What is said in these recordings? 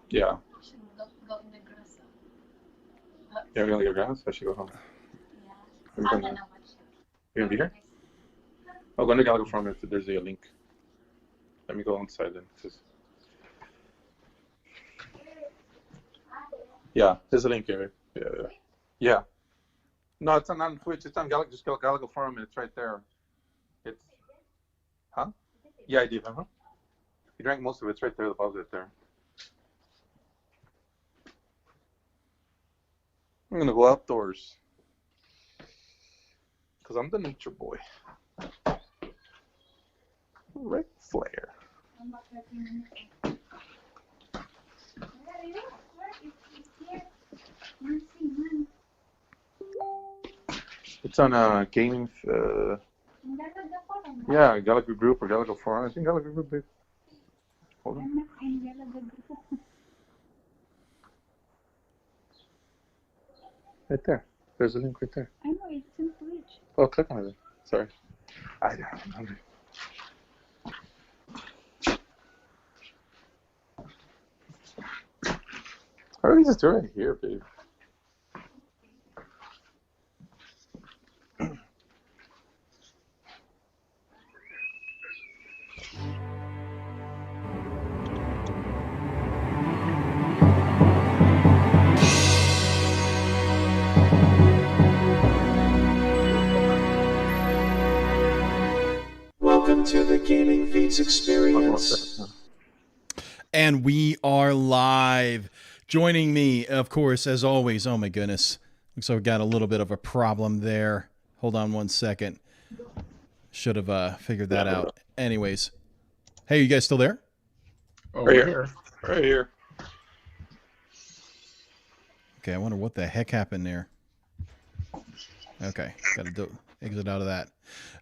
Yeah. Should go in the grass. Yeah, we're gonna get grass. I should go home. Yeah. I'm I don't gonna. know what. You're gonna be here? Oh, go to Galaga Farm. There's a link. Let me go inside then. Yeah, there's a link here. Yeah, yeah. Yeah. No, it's not on Twitch. It's on Galaga. Just go Galaga Farm, and it's right there. It's. Huh? Yeah, I did. Huh? You drank most of it. It's right there. The bottle's right there. I'm gonna go outdoors. Because I'm the nature boy. Ric Flair. It's on a gaming. Yeah, Galaga Group or Galaga Forum. I think Galaga Group. Babe. Hold on. Right there. There's a link right there. I know, it's in Twitch. Oh, click on it. Sorry. I don't know. How do we just do it right here, babe? Welcome to the Gaming Feeds Experience. And we are live. Joining me, of course, as always. Oh my goodness. Looks like we got a little bit of a problem there. Hold on one second. Should have figured that out. Anyways. Hey, you guys still there? Oh, right here. Right here. Okay, I wonder what the heck happened there. Okay, gotta exit out of that.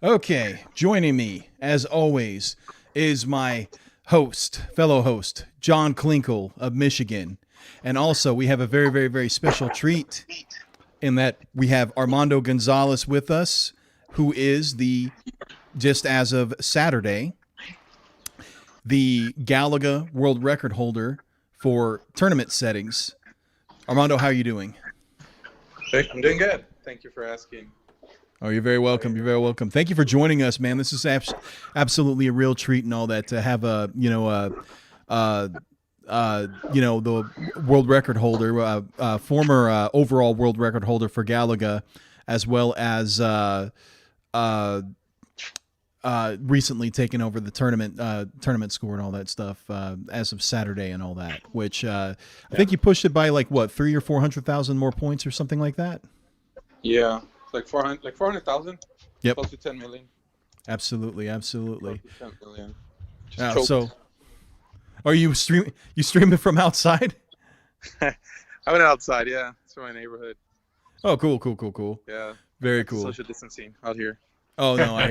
Okay, joining me, as always, is my fellow host, John Klinkle of Michigan. And also, we have a very, very, very special treat in that we have Armando Gonzalez with us, who is just as of Saturday, the Galaga World Record Holder for tournament settings. Armando, how are you doing? I'm doing good. Thank you for asking. Oh, you're very welcome. You're very welcome. Thank you for joining us, man. This is absolutely a real treat and all that to have the world record holder, former overall world record holder for Galaga, as well as recently taken over the tournament score and all that stuff as of Saturday and all that. Which I think you pushed it by like what 300,000 or 400,000 more points or something like that. Yeah. Like 400,000? Yep. Close to 10 million. Absolutely. Close to 10 million. So, are you streaming from outside? I went outside, yeah. It's from my neighborhood. Oh, cool. Yeah. Very cool. Social distancing out here. Oh, no, I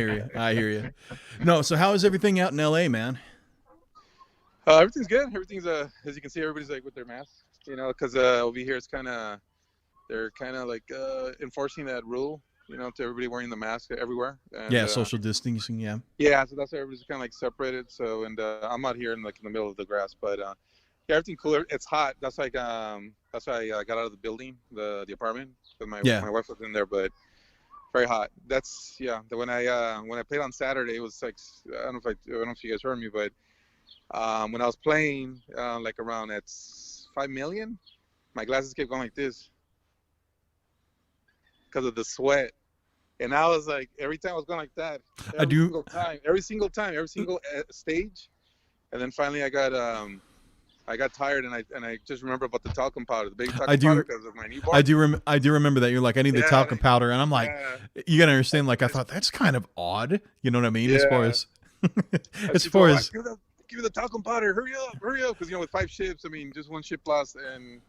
hear you. No, so how is everything out in LA, man? Everything's good. Everything's, as you can see, everybody's like with their masks, because over here it's they're kind of like enforcing that rule, to everybody wearing the mask everywhere. And, yeah, social distancing, yeah. Yeah, so that's why everybody's kind of like separated. So, and I'm out here in the middle of the grass, but yeah, everything cooler. It's hot. That's like that's why I got out of the building, the apartment, because my wife was in there, but very hot. That's When I played on Saturday, it was like I don't know if you guys heard me, but when I was playing like around at 5 million, my glasses kept going like this because of the sweat, and I was like, every time I was going like that, every single stage, and then finally I got tired, and I just remember about the talcum powder, the baby talcum powder, because of my newborn. I do remember that. You're like, I need the talcum powder, and I'm like, you gotta understand. Like, I thought that's kind of odd. You know what I mean? Yeah. As far as give me the talcum powder, hurry up, because with 5 ships, I mean, just one ship lost, and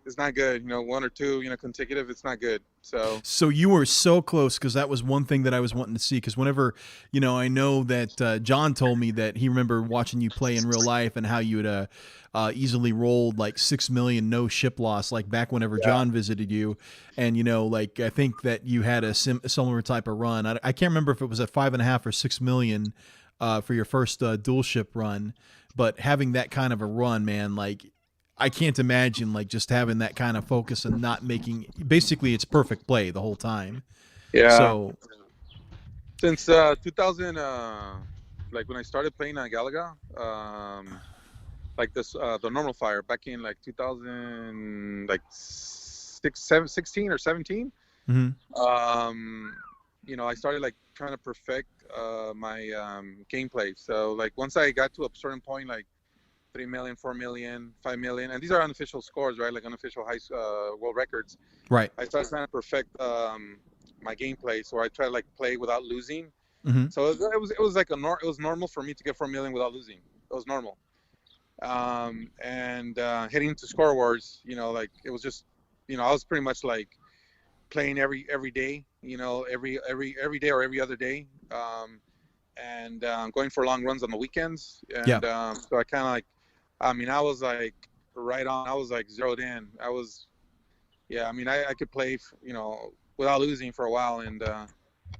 it's not good. 1 or 2, consecutive, it's not good. So you were so close, because that was one thing that I was wanting to see. Because whenever, I know that John told me that he remembered watching you play in real life and how you had easily rolled like 6 million no ship loss, like back whenever John visited you. And, like I think that you had a similar type of run. I can't remember if it was at 5.5 or 6 million for your first dual ship run, but having that kind of a run, man, like I can't imagine like just having that kind of focus and not making. Basically, it's perfect play the whole time. Yeah. So since 2000, like when I started playing Galaga, like this, the normal fire back in like 2000, like 16 or 17. You know, I started like trying to perfect my gameplay. So like once I got to a certain point, like 3 million, 4 million, 5 million, and these are unofficial scores, right? Like unofficial world records. Right. I started trying to perfect my gameplay, so I try to like play without losing. So it was like it was normal for me to get 4 million without losing. It was normal. And heading into Score Wars, you know, like it was just, you know, I was pretty much like playing every day, you know, every day or every other day, and going for long runs on the weekends. And so I kind of like, I mean, I was like right on. I was like zeroed in. I was, yeah. I mean, I could play, you know, without losing for a while. And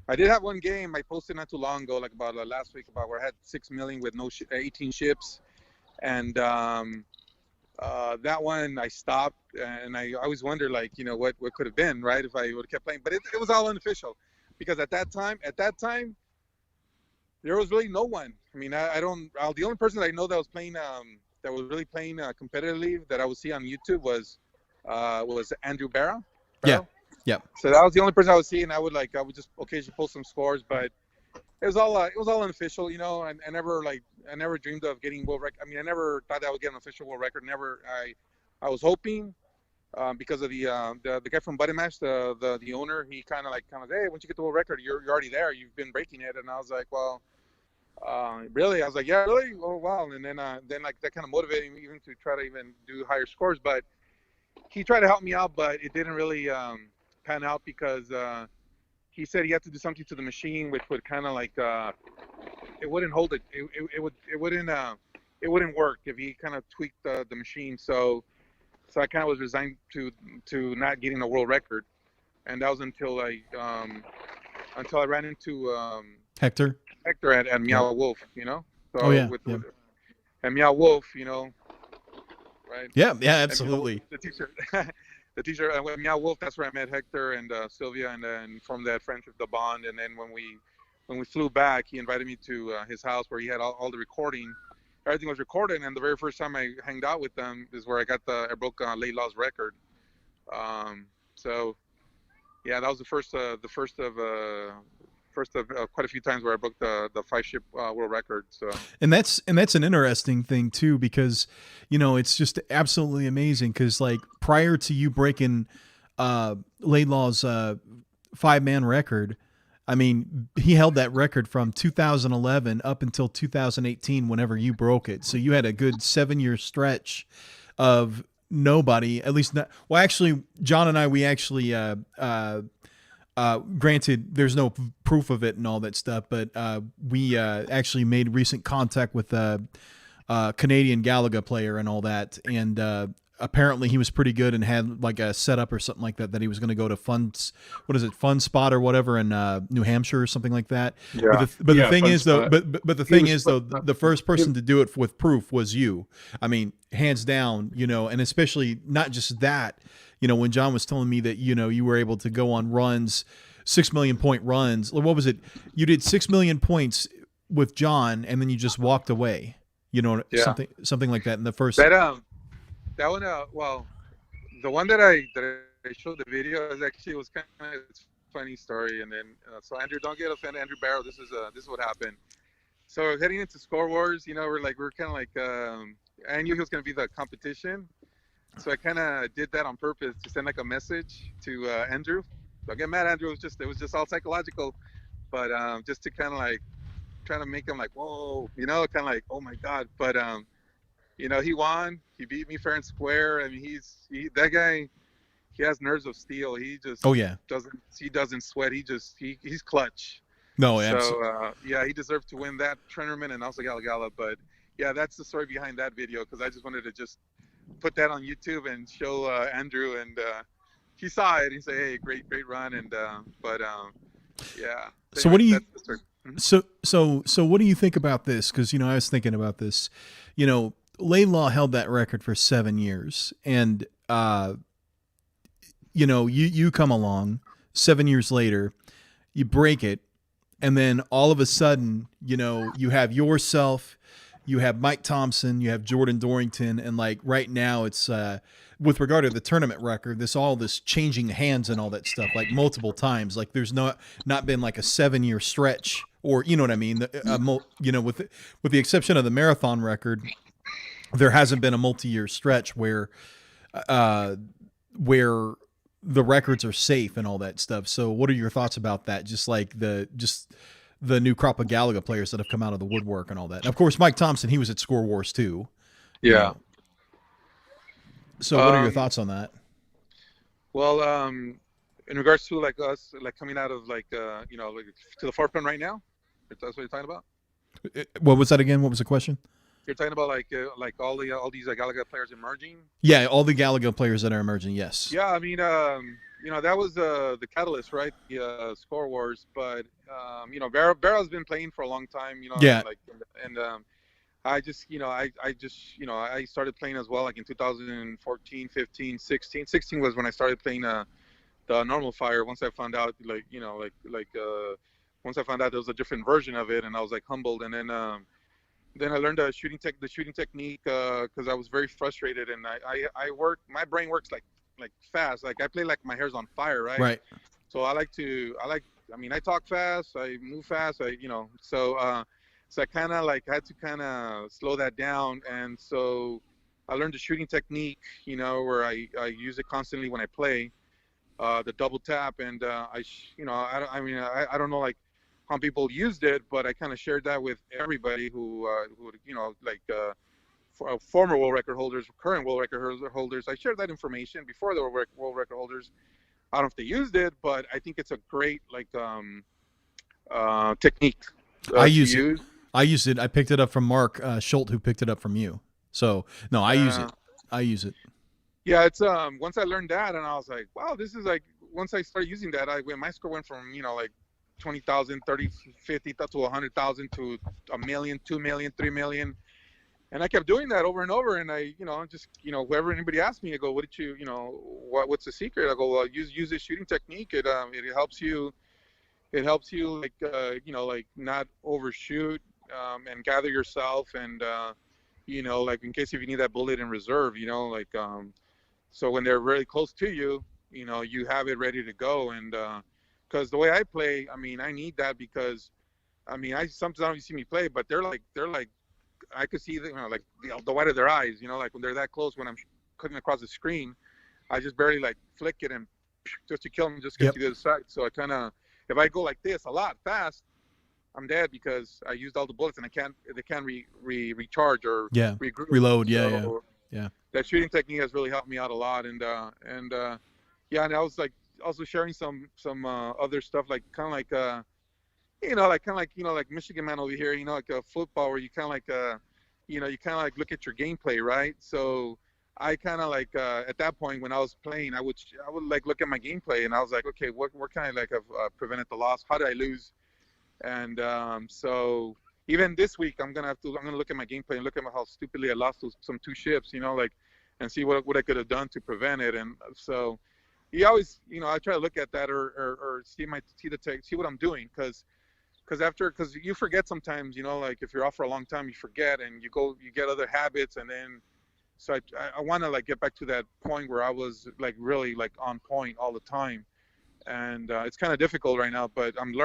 I did have one game I posted not too long ago, like about last week, about where I had 6 million with no 18 ships, and that one I stopped, and I always wonder, like, you know, what could have been, right, if I would have kept playing. But it was all unofficial, because at that time there was really no one. I mean, the only person that I know that was playing that was really playing competitively that I would see on YouTube was Andrew Barra. Yeah. So that was the only person I would see, and I would just occasionally post some scores, but it was all unofficial, you know. And I never dreamed of getting world record. I mean, I never thought that I would get an official world record. I was hoping, because of the guy from Buddy Match, the owner, he kind of hey, once you get the world record, you're already there. You've been breaking it. And I was like, well, really? I was like, yeah, really? Oh, wow. And then like that kind of motivated me even to try to even do higher scores. But he tried to help me out, but it didn't really pan out, because he said he had to do something to the machine, which would kind of like it wouldn't hold it. It wouldn't work if he kind of tweaked the machine. So I kind of was resigned to not getting a world record, and that was until I ran into Hector at Meow Wolf, you know. So and Meow Wolf, you know, right? Yeah, absolutely. The teacher with Meow Wolf, that's where I met Hector and Sylvia, and then from that friendship, the bond. And then when we flew back, he invited me to his house where he had all the recording. Everything was recorded, and the very first time I hanged out with them is where I broke Laylaw's record. So yeah, that was the first of quite a few times where I broke the 5-ship world record. So and that's an interesting thing too, because you know, it's just absolutely amazing, because like prior to you breaking Laidlaw's 5-man record, I mean, he held that record from 2011 up until 2018 whenever you broke it. So you had a good 7-year stretch of nobody, at least not, well, actually John and I, we actually granted, there's no proof of it and all that stuff, but we actually made recent contact with a Canadian Galaga player and all that, and apparently he was pretty good and had like a setup or something like that he was going to go to Fun Spot or whatever in New Hampshire or something like that. Yeah. But the thing is though, but the thing is though, the first person to do it with proof was you. I mean, hands down, you know, and especially not just that. You know, when John was telling me that, you know, you were able to go on runs, 6 million point runs. What was it? You did 6 million points with John, and then you just walked away. You know, something like that in the first. That one, well, the one that I showed the video is actually was kind of a funny story. And then so Andrew, don't get offended, Andrew Barrow. This is what happened. So heading into Score Wars, you know, we're kind of like I knew he was going to be the competition. So I kind of did that on purpose to send like a message to Andrew. Don't get mad, Andrew. It was just all psychological, but just to kind of like try to make him like, whoa, you know, kind of like, oh my God. But you know, he won. He beat me fair and square. I mean, that guy. He has nerves of steel. He just doesn't sweat. He's clutch. No, so yeah, he deserved to win that tournament and also Gala. But yeah, that's the story behind that video, because I just wanted to just put that on YouTube and show Andrew, and he saw it. He said, "Hey, great run!" And yeah. So what do you? So what do you think about this? Because, you know, I was thinking about this. You know, Laidlaw held that record for 7 years, and you come along 7 years later, you break it, and then all of a sudden, you have yourself, you have Mike Thompson, you have Jordan Dorrington, and like right now it's with regard to the tournament record, this changing hands and all that stuff, like multiple times. Like there's not been like a 7-year stretch, or you know what I mean? With the exception of the marathon record, there hasn't been a multi-year stretch where the records are safe and all that stuff. So what are your thoughts about that? Just like the new crop of Galaga players that have come out of the woodwork and all that. And of course, Mike Thompson, he was at Score Wars too. Yeah. So what are your thoughts on that? Well, in regards to like us, like coming out of like, like to the forefront right now, that's what you're talking about? What was that again? What was the question? You're talking about like all these Galaga players emerging? Yeah, all the Galaga players that are emerging. Yes. Yeah, I mean, that was the catalyst, right? The Score Wars, but Barrow's been playing for a long time, Yeah. I just, I started playing as well, like in 2014, 15, 16. 16 was when I started playing the normal fire. Once I found out, once I found out there was a different version of it, and I was like humbled, and then I learned the shooting technique because I was very frustrated, and my brain works like fast. Like I play like my hair's on fire, right? Right. So I talk fast, I move fast, so I kind of like had to kind of slow that down, and so I learned the shooting technique, where I use it constantly when I play, the double tap, and I don't know like how people used it, but I kind of shared that with everybody who former world record holders, current world record holders. I shared that information before they were world record holders. I don't know if they used it, but I think it's a great technique. I use it. I picked it up from Mark Schultz, who picked it up from you. So no, I use it. Yeah, it's once I learned that, and I was like, wow, this is like, once I started using that, my score went from 20,000, 30, 50 to 100,000 to 1 million, 2 million, 3 million. And I kept doing that over and over. And I, wherever anybody asked me, I go, what did you, what's the secret? I go, well, use this shooting technique. It helps you not overshoot, and gather yourself. And, in case if you need that bullet in reserve, so when they're really close to you, you have it ready to go. And, because the way I play, I need that because, sometimes you see me play, but they're like, I could see the white of their eyes, like when they're that close, when I'm clicking across the screen, I just barely like flick it and just to kill them, just get to the other side. So I kind of, if I go like this a lot fast, I'm dead because I used all the bullets and they can't recharge or reload. So Yeah. That shooting technique has really helped me out a lot. And I was like, also sharing some other stuff, like kind of like like Michigan man over here, like a football, where you kind of like look at your gameplay, right? So I kind of like at that point when I was playing, I would like look at my gameplay, and I was like, okay, what kind of like have prevented the loss? How did I lose? And so even this week, I'm gonna look at my gameplay and look at how stupidly I lost some 2 ships, and see what I could have done to prevent it. And so. You always, I try to look at that or see what I'm doing, because you forget sometimes, like if you're off for a long time, you forget, and you get other habits, and then so I want to like get back to that point where I was like really like on point all the time, and it's kind of difficult right now, but I'm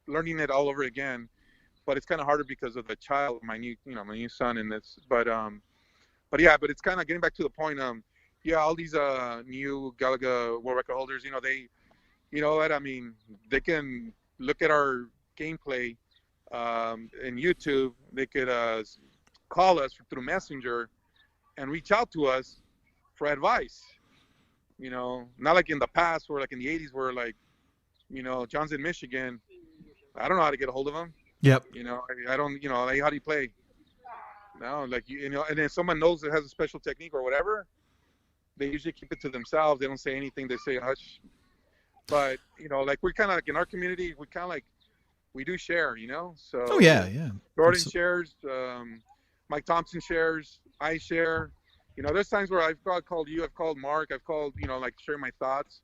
learning it all over again, but it's kind of harder because of the child, my new son, and this, but it's kind of getting back to the point. All these new Galaga World Record holders, they, they can look at our gameplay in YouTube. They could call us through Messenger and reach out to us for advice. Not like in the past, or like in the 80s, where like, John's in Michigan. I don't know how to get a hold of him. Yep. I don't, like, how do you play? No, like, and then someone knows it has a special technique or whatever, they usually keep it to themselves. They don't say anything. They say hush. But, like, we're kind of like in our community, we do share, So. Oh, yeah. Jordan shares. Mike Thompson shares, I share. You know, there's times where I've called you, I've called Mark, I've called, you know, like share my thoughts.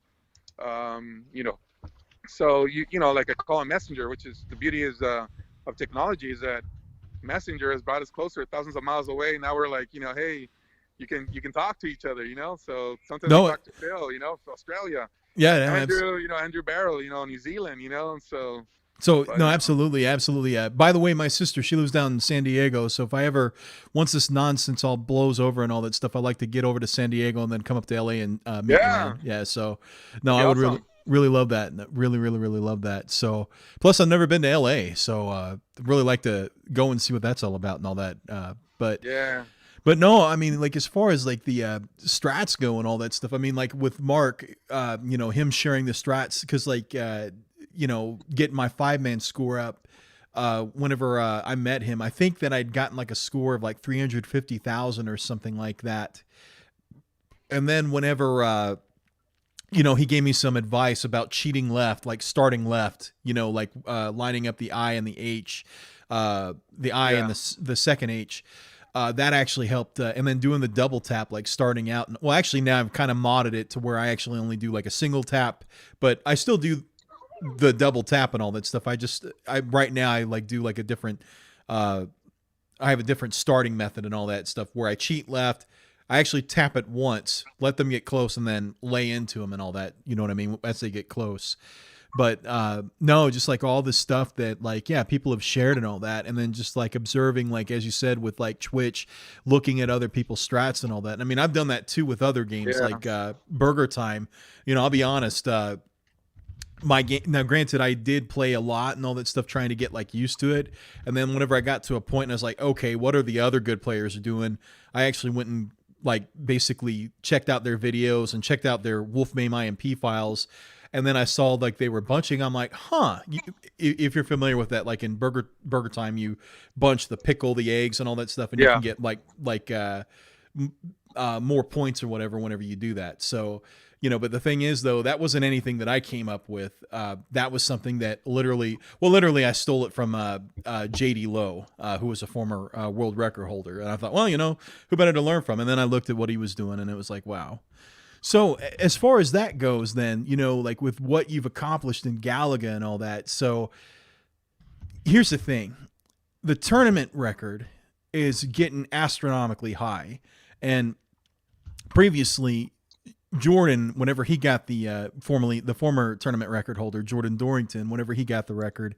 You know, so you know, like I call a messenger, which is the beauty is of technology is that messenger has brought us closer, thousands of miles away. Now we're like, you know, hey, you can talk to each other, you know. So sometimes I talk to Phil, you know, Australia. Yeah, Andrew, you know, Andrew Barrell, you know, New Zealand, you know, so. But, no, absolutely. By the way, my sister, she lives down in San Diego. So if I ever, once this nonsense all blows over and all that stuff, I like to get over to San Diego and then come up to LA and meet you. Yeah. So no, I would really love that. Really love that. So plus I've never been to LA. So really like to go and see what that's all about and all that. But yeah. But no, I mean, like as far as like the strats go and all that stuff, I mean, like with Mark, you know, him sharing the strats because like, you know, getting my 5-man score up. Whenever I met him, I think that I'd gotten like a score of like 350,000 or something like that. And then whenever, you know, he gave me some advice about cheating left, like starting left, you know, like lining up the I and the H, the I and the second H. That actually helped. And then doing the double tap, like starting out. Well, actually now I've kind of modded it to where I actually only do like a single tap, but I still do the double tap and all that stuff. Right now I like do like a different, I have a different starting method and all that stuff where I cheat left. I actually tap it once, let them get close and then lay into them and all that. You know what I mean? As they get close. But no, just like all this stuff that like, yeah, people have shared and all that. And then just like observing, like, as you said, with like Twitch, looking at other people's strats and all that. I mean, I've done that too with other games like Burger Time. You know, I'll be honest, my game now, granted, I did play a lot and all that stuff trying to get like used to it. And then whenever I got to a point and I was like, okay, what are the other good players doing? I actually went and like basically checked out their videos and checked out their Wolfmame IMP files. And then I saw like they were bunching. I'm like, huh, if you're familiar with that, like in Burger Time, you bunch the pickle, the eggs and all that stuff. And you can get like more points or whatever whenever you do that. So, you know, but the thing is, though, that wasn't anything that I came up with. That was something that literally I stole it from JD Lowe, who was a former world record holder. And I thought, well, you know, who better to learn from? And then I looked at what he was doing and it was like, wow. So as far as that goes, then, you know, like with what you've accomplished in Galaga and all that. So here's the thing. The tournament record is getting astronomically high. And previously, Jordan, whenever he got the former tournament record holder, Jordan Dorrington, whenever he got the record,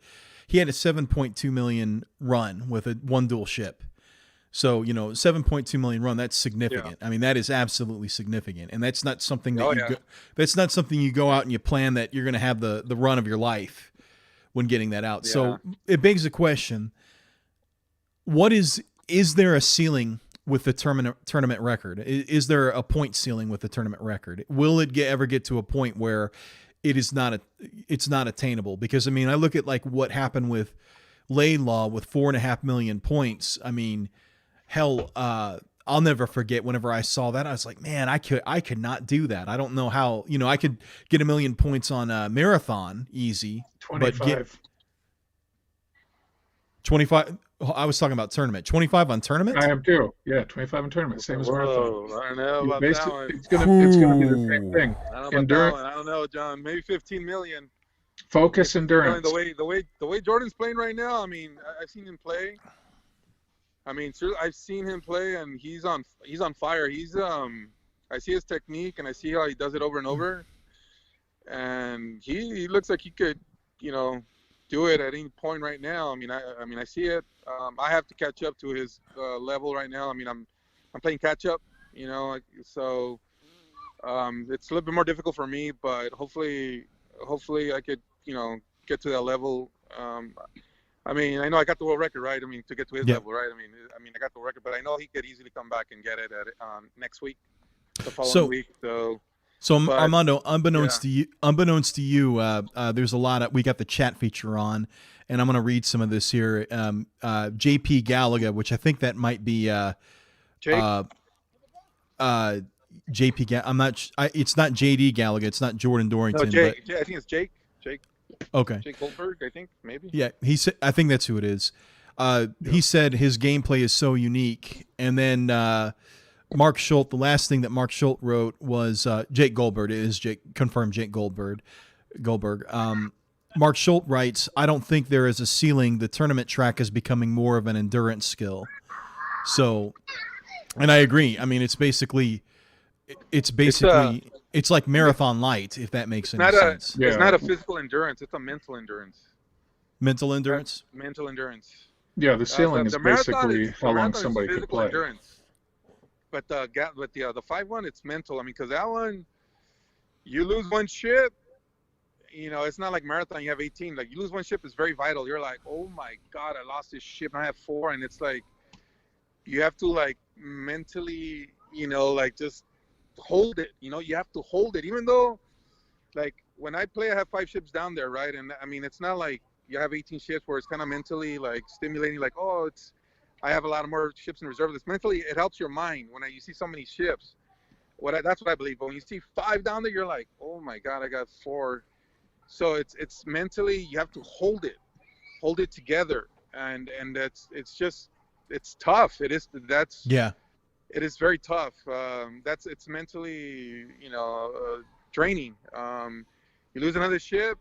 he had a 7.2 million run with one dual ship. So, you know, 7.2 million run, that's significant. I mean, that is absolutely significant. And that's not something that that's not something you go out and you plan that you're going to have the run of your life when getting that out. So it begs the question, is there a ceiling with the tournament record? Is there a point ceiling with the tournament record? Will it ever get to a point where it's not attainable? Because I mean, I look at like what happened with Laidlaw with 4.5 million points. I mean, hell, I'll never forget whenever I saw that, I was like, man, I could not do that. I don't know how, you know, I could get 1 million points on a marathon easy, 25. but get 25. I was talking about tournament. 25 on tournament? I am too. Yeah, 25 on tournament. Same as marathon. I don't know about that one. It's gonna be the same thing. I don't know about that one. I don't know, John. Maybe 15 million. Focus, endurance. The way Jordan's playing right now, I mean, I've seen him play. I mean, I've seen him play, and he's on fire. I see his technique, and I see how he does it over and over, and he looks like he could, you know, do it at any point right now. I mean, I see it. I have to catch up to his level right now. I mean, I'm playing catch up, you know, so it's a little bit more difficult for me, but hopefully I could, you know, get to that level. I mean, I know I got the world record, right? I mean, to get to his level, right? I mean, I got the record, but I know he could easily come back and get it at next week, the following week. So Armando, unbeknownst to you, there's a lot of, we got the chat feature on, and I'm going to read some of this here. JP Galaga, which I think that might be JP. I'm not. It's not JD Galaga. It's not Jordan Dorrington. No, I think it's Jake. Okay. Jake Goldberg, I think, maybe. Yeah, I think that's who it is. He said his gameplay is so unique. And then Mark Schultz, the last thing that Mark Schultz wrote was Jake Goldberg. It is confirmed Jake Goldberg. Mark Schultz writes, I don't think there is a ceiling. The tournament track is becoming more of an endurance skill. So, and I agree. I mean, it's like marathon light, if that makes any sense. It's not a physical endurance. It's a mental endurance. Mental endurance? Mental endurance. Yeah, the ceiling is basically how long somebody could play. Endurance. But the 5-1, it's mental. I mean, because that one, you lose one ship, you know, it's not like marathon. You have 18. Like, you lose one ship is very vital. You're like, oh my God, I lost this ship and I have 4. And it's like, you have to like mentally, you know, like just hold it. You know, you have to hold it. Even though, like, when I play, I have 5 ships down there, right? And I mean, it's not like you have 18 ships where it's kind of mentally like stimulating, like, oh, I have a lot of more ships in reserve. It's mentally, it helps your mind when you see so many ships. That's what I believe. But when you see 5 down there, you're like, oh my God, I got 4. So it's mentally, you have to hold it together, and it's tough. It is very tough. It's mentally, you know, draining. You lose another ship,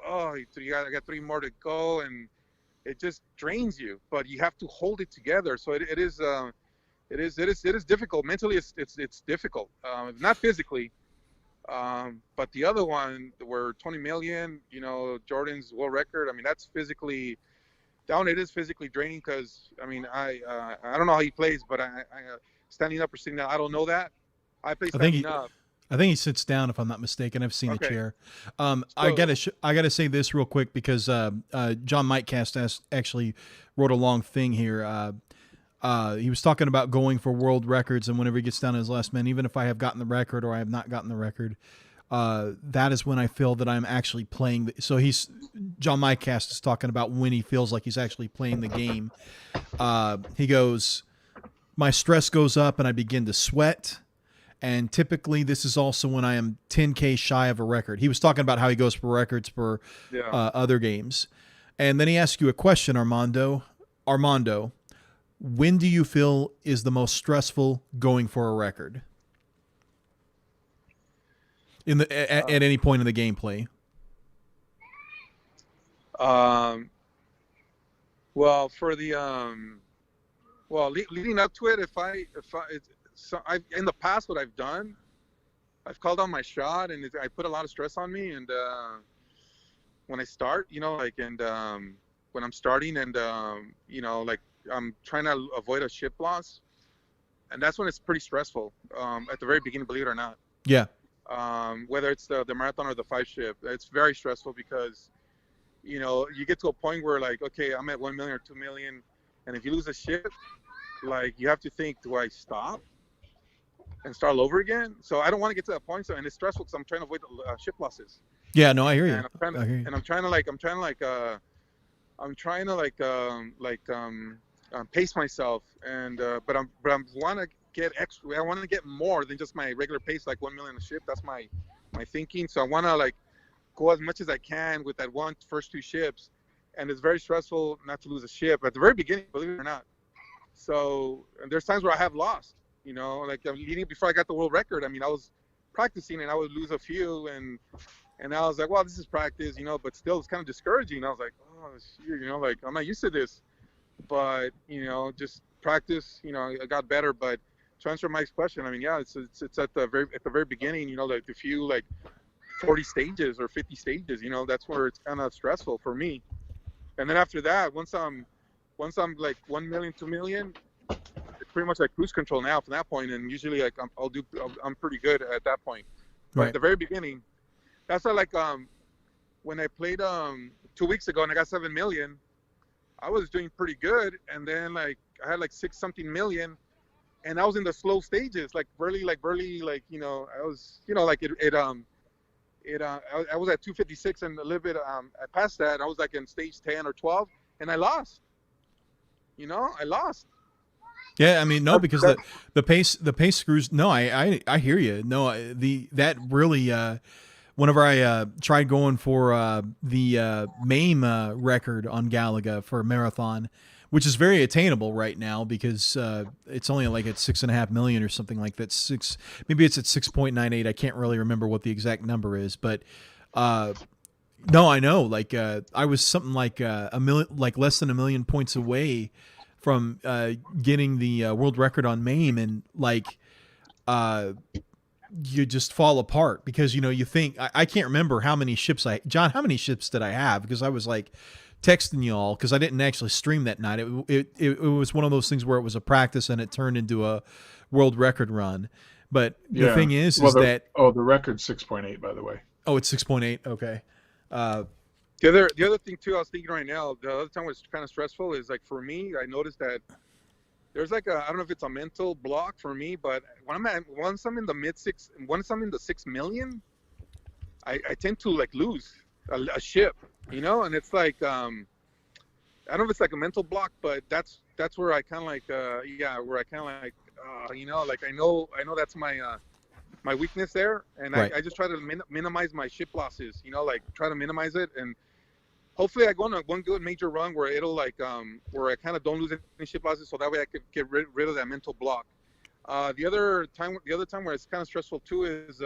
I got 3 more to go, and it just drains you. But you have to hold it together. So it is difficult. Mentally, it's difficult. Not physically. But the other one, where 20 million, you know, Jordan's world record, I mean, that's physically down. It is physically draining because, I mean, I don't know how he plays, but I standing up or sitting down, I don't know that. I play standing up. I think he sits down, if I'm not mistaken. I've seen a chair. I gotta say this real quick because John Mightcast actually wrote a long thing here. He was talking about going for world records, and whenever he gets down to his last man, even if I have gotten the record or I have not gotten the record, that is when I feel that I'm actually playing. So John Mightcast is talking about when he feels like he's actually playing the game. He goes, my stress goes up and I begin to sweat. And typically this is also when I am 10K shy of a record. He was talking about how he goes for records for other games. And then he asked you a question, Armando, when do you feel is the most stressful going for a record? At any point in the gameplay? Well, for the leading up to it, in the past, what I've done, I've called on my shot, and I put a lot of stress on me. And when I start, you know, like, and when I'm starting, and you know, like, I'm trying to avoid a ship loss, and that's when it's pretty stressful. At the very beginning, believe it or not. Yeah. Whether it's the marathon or the 5 ship, it's very stressful because, you know, you get to a point where, like, okay, I'm at 1 million or 2 million, and if you lose a ship, like, you have to think, do I stop and start all over again? So I don't want to get to that point. So, and it's stressful because I'm trying to avoid ship losses. Yeah, no, I hear you. And I'm trying to pace myself, and but I want to get extra. I want to get more than just my regular pace, like 1 million a ship. That's my thinking. So I want to, like, go as much as I can with that first 2 ships, and it's very stressful not to lose a ship at the very beginning, believe it or not. So there's times where I have lost, you know, like leading before I got the world record. I mean, I was practicing and I would lose a few, and I was like, well, this is practice, you know, but still it's kind of discouraging. I was like, oh, shit, you know, like, I'm not used to this, but, you know, just practice, you know, I got better. But to answer Mike's question, I mean, yeah, it's at the very beginning, you know, like the few, like 40 stages or 50 stages, you know, that's where it's kind of stressful for me. And then after that, once I'm like 1 million, 2 million, it's pretty much like cruise control now from that point. And usually, like, I'm pretty good at that point. But at the very beginning, that's why, like, when I played 2 weeks ago and I got 7 million, I was doing pretty good. And then, like, I had like 6-something million, and I was in the slow stages, like barely, you know, I was, you know, like I was at 256 and a little bit I passed that. I was like in stage 10 or 12, and I lost. You know, I lost. Yeah, I mean, no, because the pace screws. No, I hear you. No, that really. Whenever I tried going for the MAME record on Galaga for a marathon, which is very attainable right now because it's only like at 6.5 million or something like that. Maybe it's at 6.98. I can't really remember what the exact number is, but no, I know. Like I was something like a million, like less than 1 million points away from getting the world record on MAME, and like you just fall apart because you think I can't remember how many ships John, how many ships did I have? Because I was like texting you all because I didn't actually stream that night. It was one of those things where it was a practice and it turned into a world record run. But the thing is that the record's 6.8, by the way. Oh, it's 6.8. Okay. The other thing too, I was thinking right now, the other time was kind of stressful is like for me, I noticed that there's like I don't know if it's a mental block for me, but once I'm in the 6 million, I tend to like lose a ship, and it's like I don't know if it's like a mental block, but that's where I kind of like where I kind of like like I know that's my weakness there, and right. I just try to minimize my ship losses, like try to minimize it, and hopefully I go on one good major run where it'll like where I kind of don't lose any ship losses, so that way I could get rid of that mental block. The other time where it's kind of stressful too is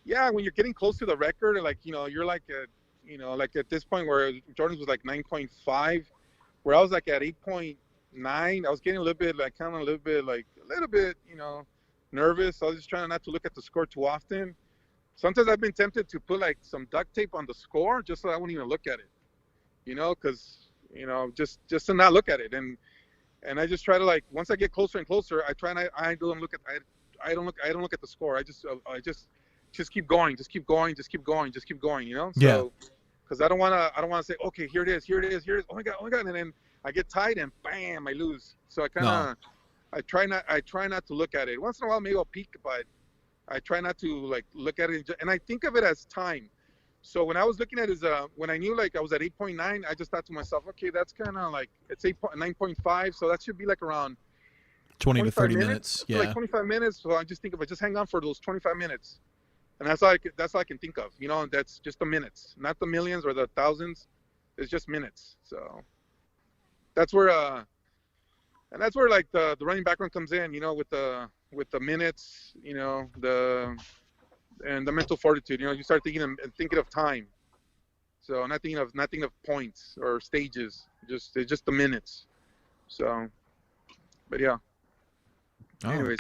when you're getting close to the record, like you're like like at this point where Jordan's was like 9.5, where I was like at 8.9. I was getting a little bit nervous. I was just trying not to look at the score too often. Sometimes I've been tempted to put like some duct tape on the score just so I won't even look at it, because just to not look at it, and I just try to like once I get closer and closer, I don't look at the score. I just keep going, so yeah. Because I don't want to say okay, here it is, oh my god, and then I get tight and bam, I lose. So I kind of I try not to look at it. Once in a while, maybe I'll peek, but I try not to like look at it. And I think of it as time. So when I was looking at when I knew like I was at 8.9, I just thought to myself, okay, that's kind of like it's 9.5, so that should be like around 20 to 30 minutes. Yeah, like 25 minutes. So I just think of it, just hang on for those 25 minutes, and that's all I can think of. And that's just the minutes, not the millions or the thousands. It's just minutes. So that's where and that's where like the running background comes in, with the minutes, the mental fortitude. You start thinking of time. So not thinking of points or stages. It's just the minutes. So, but yeah. Anyways.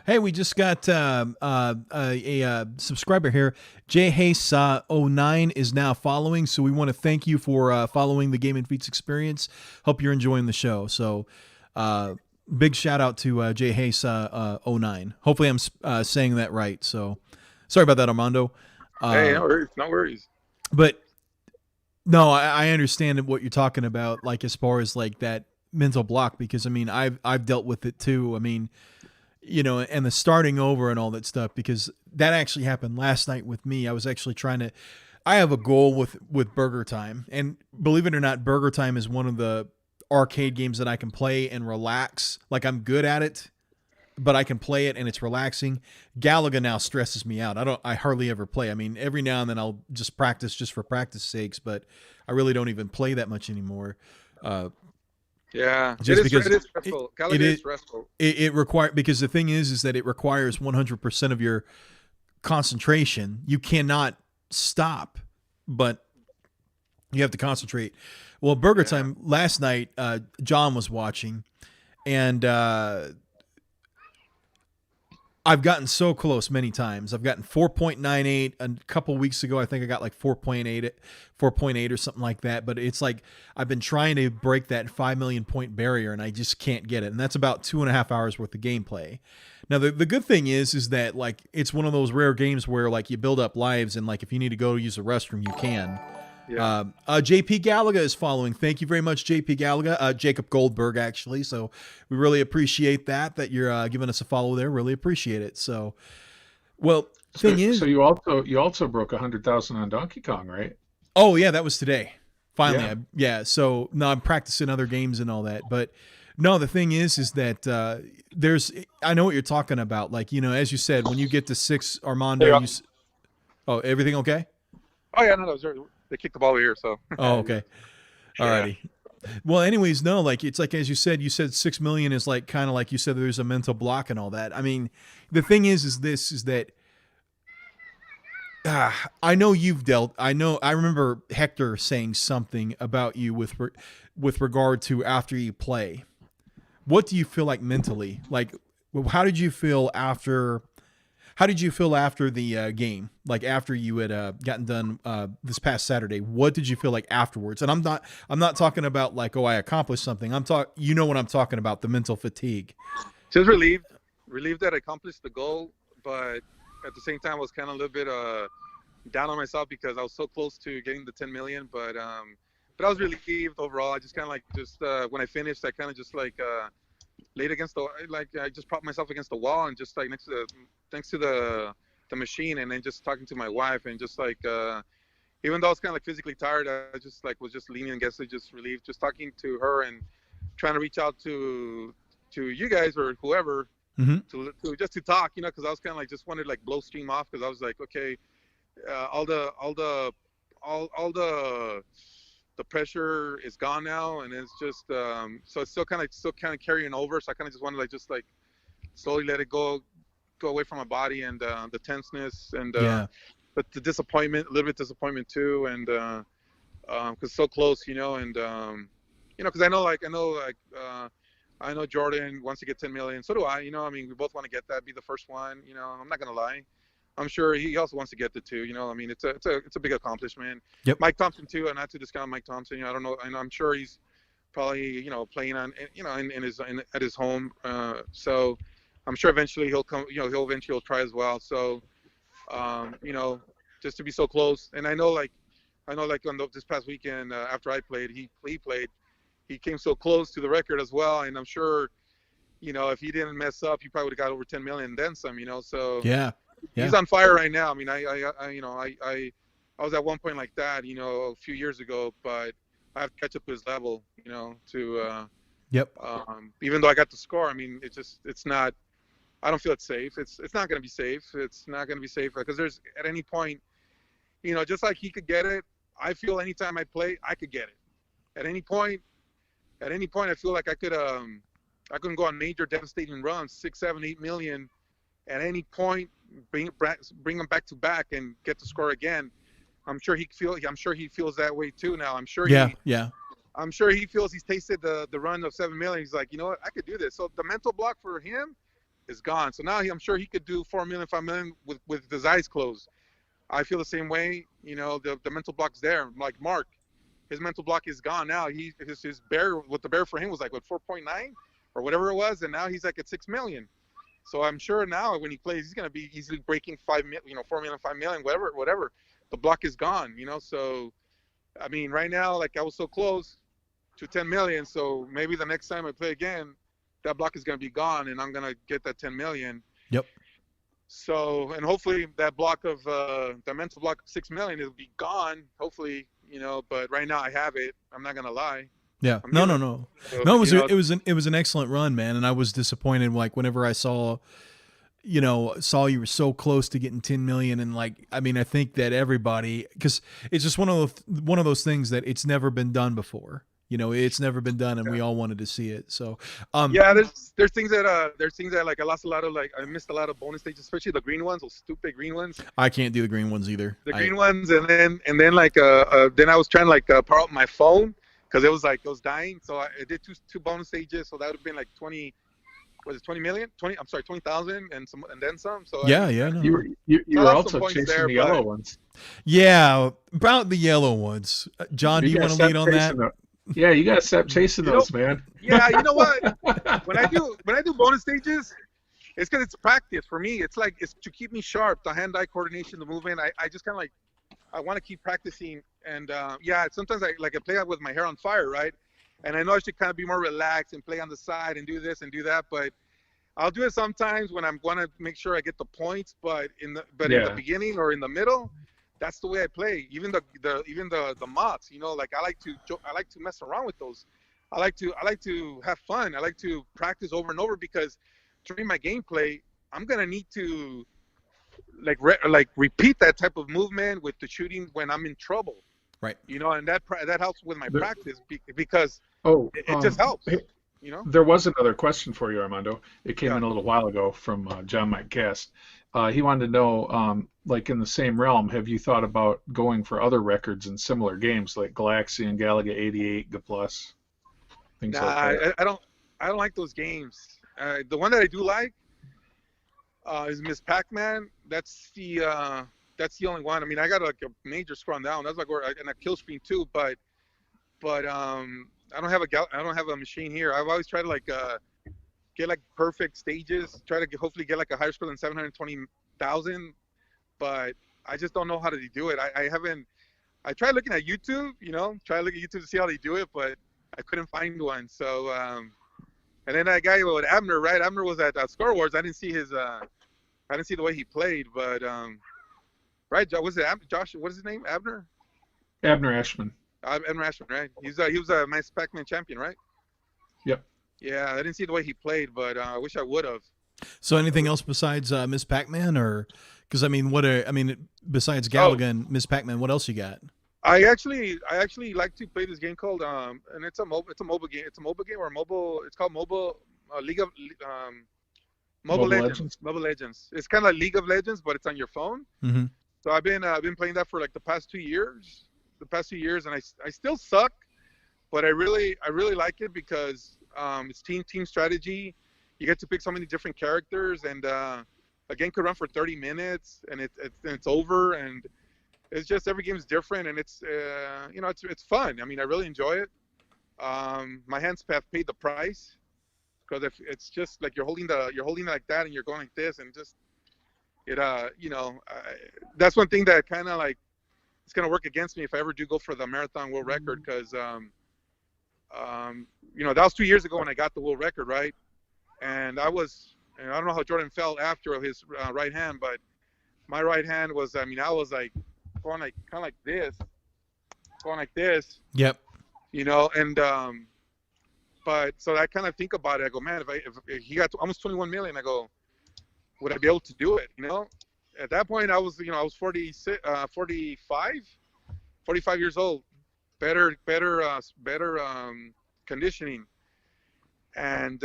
Hey, we just got a subscriber here. JHayes09 is now following, so we want to thank you for following the Game and Feats experience. Hope you're enjoying the show. So big shout out to JHayes09. Hopefully I'm saying that right. So sorry about that, Armando. Hey, no worries. But no, I understand what you're talking about, like as far as like that mental block, because I mean I've dealt with it too. I mean, and the starting over and all that stuff, because that actually happened last night with me. I was actually I have a goal with Burger Time, and believe it or not, Burger Time is one of the arcade games that I can play and relax. Like I'm good at it, but I can play it and it's relaxing. Galaga now stresses me out. I hardly ever play. I mean, every now and then I'll just practice just for practice sakes, but I really don't even play that much anymore. Yeah, just it is stressful. Galaga is stressful. It requires, because the thing is that it requires 100% of your concentration. You cannot stop, but you have to concentrate. Well, Burger Time last night, John was watching, and I've gotten so close many times. I've gotten 4.98 a couple weeks ago. I think I got like 4.8 or something like that. But it's like I've been trying to break that 5 million point barrier, and I just can't get it. And that's about 2.5 hours worth of gameplay. Now, the good thing is that like it's one of those rare games where like you build up lives, and like if you need to go use the restroom, you can. Yeah. JP Galaga is following. Thank you very much, JP Galaga. Jacob Goldberg, actually. So we really appreciate that you're giving us a follow there. Really appreciate it. So, well, so you also broke 100,000 on Donkey Kong, right? Oh yeah, that was today. Finally, yeah. So now I'm practicing other games and all that, but no, the thing is that I know what you're talking about. Like, as you said, when you get to 6, Armando, everything okay? Oh yeah, no, they kicked the ball over here, so. Oh, okay. Alrighty. Well, anyways, no, like it's like as you said 6 million is like kind of like you said there's a mental block and all that. I mean, the thing is that I know you've dealt. I remember Hector saying something about you with regard to after you play. What do you feel like mentally? Like, how did you feel after? How did you feel after the game? Like after you had gotten done this past Saturday, what did you feel like afterwards? And I'm not talking about like, oh, I accomplished something. You know what I'm talking about, the mental fatigue. Just relieved that I accomplished the goal, but at the same time, I was kind of a little bit down on myself because I was so close to getting the 10 million. But I was relieved overall. I just kind of like when I finished, I kind of just like laid against the I just propped myself against the wall and just like next to the machine, and then just talking to my wife and just like even though I was kind of like physically tired, I just like was just leaning against it, just relieved, just talking to her and trying to reach out to you guys or whoever to just to talk, you know, because I was kind of like just wanted to like blow steam off because I was like, okay, all the pressure is gone now, and it's just so it's still kind of carrying over. So I kind of just wanted to just like slowly let it go away from my body and the tenseness and but the disappointment, a little bit disappointment too, and because so close, you know, and you know, because I know Jordan wants to get 10 million, so do I. You know, I mean, we both want to get that, be the first one. You know, I'm not gonna lie. I'm sure he also wants to get the 2. You know, I mean, it's a big accomplishment. Yep. Mike Thompson too, and not to discount Mike Thompson. You know, I don't know, and I'm sure he's probably, you know, playing on, you know, at his home. So I'm sure eventually he'll come. You know, he'll try as well. So, you know, just to be so close, and I know like on this past weekend after I played, he played. He came so close to the record as well, and I'm sure, you know, if he didn't mess up, he probably would have got over 10 million and then some. You know, so yeah. He's on fire right now. I mean, I was at one point like that, you know, a few years ago, but I have to catch up to his level, you know, to even though I got the score, I mean, it's not. I don't feel it's safe. It's not going to be safe. It's not going to be safe because there's at any point, you know, just like he could get it. I feel anytime I play, I could get it. At any point, I feel like I can go on major devastating runs, 6, 7, 8 million. At any point, bring them back to back and get the score again. I'm sure he feels that way too now. I'm sure I'm sure he feels he's tasted the run of 7 million. He's like, you know what, I could do this. So the mental block for him is gone. So now I'm sure he could do 4 million, 5 million with his eyes closed. I feel the same way. You know, the mental block's there. Like Mark, his mental block is gone now. His bear, what the bear for him was like, what, 4.9 or whatever it was, and now he's like at 6 million. So I'm sure now when he plays, he's going to be easily breaking 5 million, you know, 4 million, 5 million, whatever. The block is gone, you know. So, I mean, right now, like I was so close to 10 million. So maybe the next time I play again, that block is going to be gone, and I'm going to get that 10 million. Yep. So, and hopefully that block of the mental block of 6 million will be gone. Hopefully, you know. But right now I have it. I'm not going to lie. Yeah. No. So, No, it was an excellent run, man. And I was disappointed, like whenever I saw you were so close to getting 10 million. And like, I mean, I think that everybody, cause it's just one of those things that it's never been done before. You know, it's never been done, and we all wanted to see it. So, there's things that like I missed a lot of bonus stages, especially the green ones, those stupid green ones. I can't do the green ones either. The green ones, and then like then I was trying to like power up my phone because it was dying. So I did two bonus stages, so that would have been like 20 million? 20,000 and then some. So no. You were also chasing the yellow ones. Yeah, about the yellow ones. John, do you want to lead on that? Yeah, you gotta stop chasing those, man. Yeah, you know what? When I do bonus stages, it's because it's practice for me. It's to keep me sharp, the hand-eye coordination, the movement. I just kind of like I want to keep practicing, and sometimes I play out with my hair on fire, right? And I know I should kind of be more relaxed and play on the side and do this and do that, but I'll do it sometimes when I'm going to make sure I get the points. But in the beginning or in the middle, that's the way I play. Even the mods, you know, like I like to mess around with those. I like to have fun. I like to practice over and over because during my gameplay, I'm gonna need to repeat that type of movement with the shooting when I'm in trouble. Right. You know, and that helps with my practice because Oh, it just helps, hey, you know. there was another question for you, Armando. It came Yeah. in a little while ago from John Mike Cast. He wanted to know, like in the same realm, have you thought about going for other records in similar games like Galaxian, Galaga 88, G Plus, things Nah, like that? I don't like those games. The one that I do like is Miss Pac-Man. That's the only one. I mean, I got like a major scroll down. That's like and a kill screen too. But I don't have I don't have a machine here. I've always tried to like get like perfect stages. Try to hopefully get like a higher score than 720,000. But I just don't know how to do it. I haven't. I tried looking at YouTube. You know, try to look at YouTube to see how they do it, but I couldn't find one. So and then that guy with Abner, right? Abner was at Star Wars. I didn't see I didn't see the way he played, but right? Was it Josh? What is his name? Abner? Abner Ashman. Abner Ashman, right? He was a nice Pac-Man champion, right? Yep. Yeah, I didn't see the way he played, but I wish I would have. So anything else besides Miss Pac-Man, or because I mean, besides Galaga and Miss Pac-Man, what else you got? I actually like to play this game called and it's a mobile game. It's a mobile game or mobile. It's called Mobile League of Mobile Legends. Mobile Legends. It's kind of like League of Legends, but it's on your phone. Mm-hmm. So I've been playing that for like the past 2 years. And I still suck, but I really like it because it's team strategy. You get to pick so many different characters, and a game could run for 30 minutes, and it's over, and it's just every game is different, and it's it's fun. I mean, I really enjoy it. My hands have paid the price because if it's just like you're holding it like that, and you're going like this, and just it that's one thing that kind of like it's gonna work against me if I ever do go for the marathon world record because that was 2 years ago when I got the world record, right? And I don't know how Jordan felt after his right hand, but my right hand was, I was like going like kind of like this. Yep. And but so I kind of think about it. I go, man, if he got to almost 21 million, I go, would I be able to do it? At that point, I was 45 years old, better conditioning, and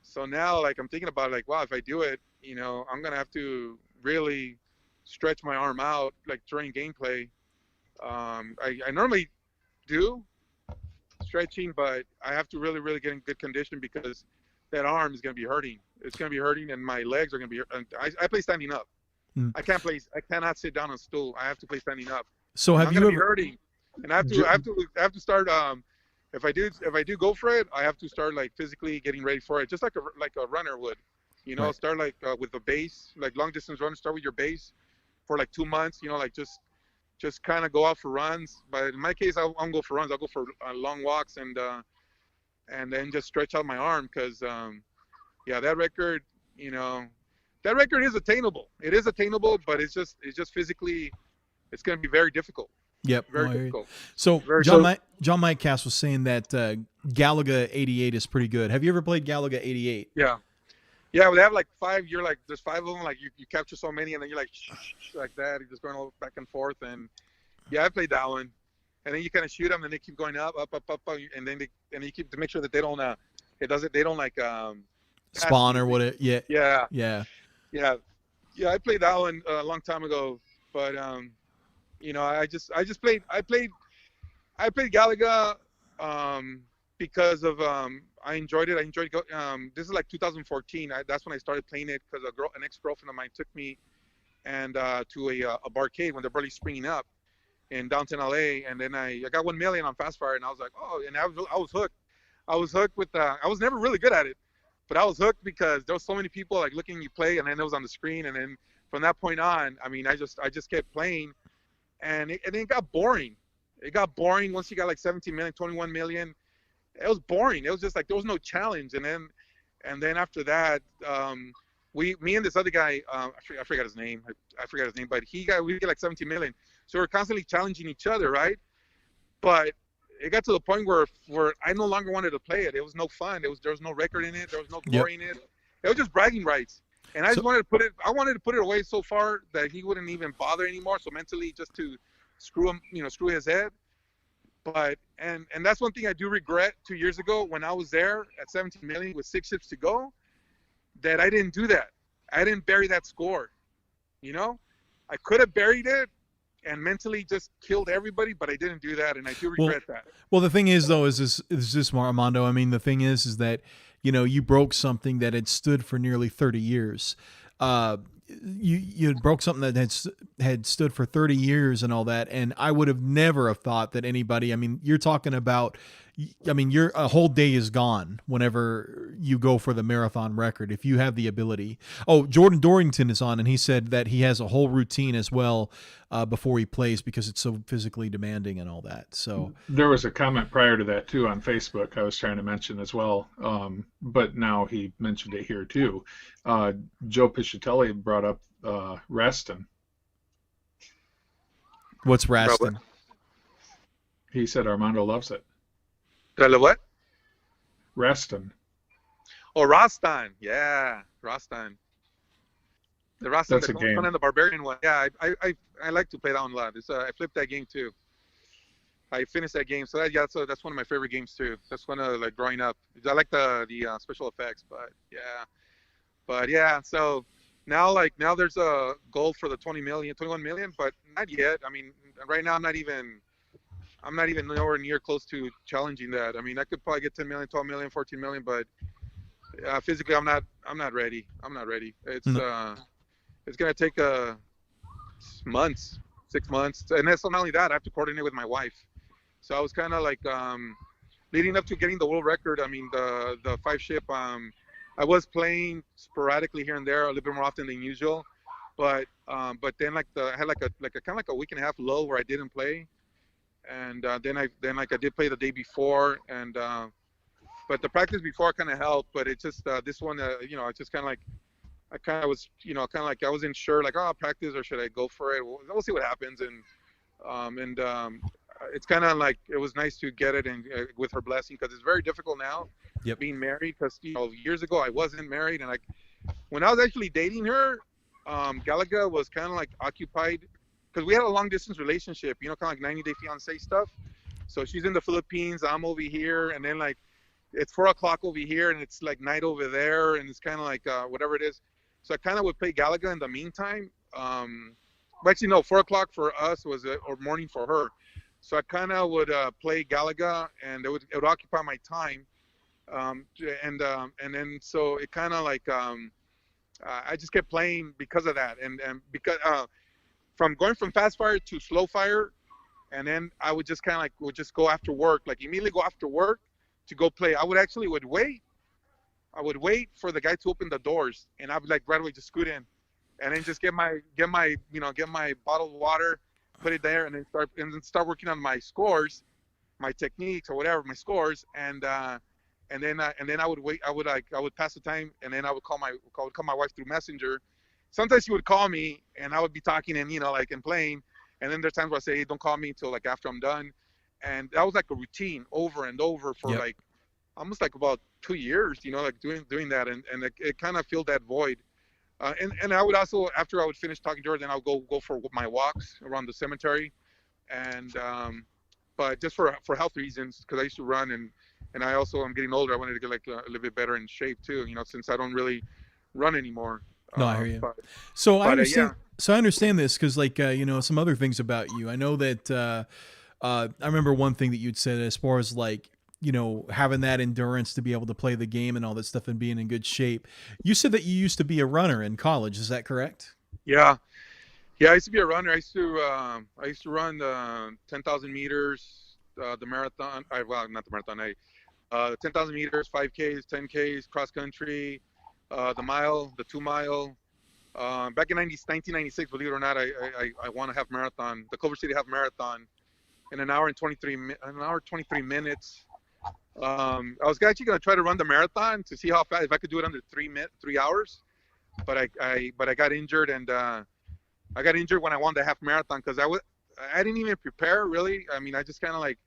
so now like I'm thinking about it, like, wow, if I do it, I'm gonna have to really stretch my arm out like during gameplay. I normally do stretching, but I have to really get in good condition because that arm is gonna be hurting. It's gonna be hurting, and my legs are gonna be. I play standing up. I cannot sit down on a stool. I have to play standing up. So have I'm you gonna ever? be hurting, and I have to start. If I do go for it, I have to start like physically getting ready for it, just like a runner would. Right. Start like with a base, like long distance runner. Start with your base for like 2 months. Like just kind of go out for runs. But in my case, I won't go for runs. I'll go for long walks and then just stretch out my arm because that record, that record is attainable. It is attainable, but it's just physically, it's going to be very difficult. Yep. Very difficult. So Very John Mike Cass was saying that Galaga 88 is pretty good. Have you ever played Galaga 88? Yeah. Yeah, they have like 5. You're like, there's 5 of them. Like you capture so many, and then you're like like that. You're just going all back and forth. And yeah, I played that one. And then you kind of shoot them, and they keep going up, and then you keep to make sure that they don't they don't like spawn or what? Yeah. Yeah. I played that one a long time ago, but I played Galaga because of I enjoyed it. This is like 2014. That's when I started playing it because an ex-girlfriend of mine took me and to a barcade when they're barely springing up in downtown LA, and then I got 1 million on Fastfire, and I was like, oh, and I was hooked. I was hooked with I was never really good at it, but I was hooked because there was so many people like looking at you play, and then it was on the screen, and then from that point on, I just kept playing, and it got boring. It got boring once you got like 17 million, 21 million. It was boring. It was just like there was no challenge, and then after that, me and this other guy, I forgot his name. But we got like 17 million. So we're constantly challenging each other, right? But it got to the point where I no longer wanted to play it. It was no fun. There was no record in it. There was no glory in it. It was just bragging rights. And I just wanted to put it. I wanted to put it away so far that he wouldn't even bother anymore. So mentally, just to screw him, screw his head. But and that's one thing I do regret 2 years ago when I was there at 17 million with 6 ships to go, that I didn't do that. I didn't bury that score. You know, I could have buried it and mentally just killed everybody, but I didn't do that, and I do regret that. Well, the thing is, though, is this Armando? I mean, the thing is that, you know, you broke something that had stood for nearly 30 years. You broke something that had stood for 30 years and all that, and I would have never have thought that anybody. I mean, you're talking about. I mean, a whole day is gone whenever you go for the marathon record, if you have the ability. Oh, Jordan Dorrington is on, and he said that he has a whole routine as well before he plays because it's so physically demanding and all that. So there was a comment prior to that, too, on Facebook I was trying to mention as well, but now he mentioned it here, too. Joe Piscitelli brought up Reston. What's Reston? He said Armando loves it. What? Reston. Oh, Rastan. Yeah, Rastan. The Rastan, That's a game. And the Barbarian one. Yeah, I like to play that one a lot. I flipped that game too. I finished that game, so that's one of my favorite games too. That's one of like growing up. I like the special effects, but yeah. So now there's a goal for the 21 million, but not yet. I mean, right now I'm not even nowhere near close to challenging that. I mean, I could probably get 10 million, 12 million, 14 million, but physically I'm not ready. It's it's gonna take 6 months, and that's not only that. I have to coordinate with my wife. So I was kind of like leading up to getting the world record. I mean, the 5 ship. I was playing sporadically here and there, a little bit more often than usual, but then I had like a kind of like a week and a half lull where I didn't play. And then I did play the day before, and but the practice before kind of helped. But it's just this one, it's just kind of like I wasn't sure, like, oh, I'll practice or should I go for it? We'll see what happens. And it's kind of like it was nice to get it and with her blessing, because it's very difficult now being married. Because years ago I wasn't married, and when I was actually dating her, Galaga was kind of like occupied. Because we had a long distance relationship, kind of like 90-day fiance stuff. So she's in the Philippines, I'm over here, and then like it's 4 o'clock over here, and it's like night over there, and it's kind of like whatever it is. So I kind of would play Galaga in the meantime. But actually, no, 4 o'clock for us was or morning for her. So I kind of would play Galaga, and it would occupy my time. And then so it kind of like I just kept playing because of that, and because. From going from fast fire to slow fire, and then I would just kind of like would just go after work, like immediately go after work to go play. I would wait. I would wait for the guy to open the doors, and I would like right away just scoot in, and then just get my bottle of water, put it there, and then start working on my scores, my techniques or whatever, my scores, and then I would wait. I would pass the time, and then I would call my wife through Messenger. Sometimes she would call me, and I would be talking and and playing, and then there's times where I say, hey, don't call me until like after I'm done, and that was like a routine over and over for like almost like about 2 years, like doing that, and it kind of filled that void, and I would also, after I would finish talking to her, then I'll go for my walks around the cemetery, and but just for health reasons, because I used to run, and I also, I'm getting older, I wanted to get like a little bit better in shape too, since I don't really run anymore. No, I hear you. I understand. So I understand this because, like, some other things about you. I know that I remember one thing that you'd said as far as like, having that endurance to be able to play the game and all that stuff and being in good shape. You said that you used to be a runner in college. Is that correct? Yeah. I used to be a runner. I used to run the 10,000 meters, the marathon. Not the marathon. 10,000 meters, 5Ks, 10Ks, cross country. The mile, the 2 mile. Back in 1996, believe it or not, I won a half marathon, the Culver City half marathon, in an hour 23 minutes. I was actually going to try to run the marathon to see how fast, if I could do it under 3 hours, but I got injured, and I got injured when I won the half marathon, because I didn't even prepare really. I mean, I just kind of like,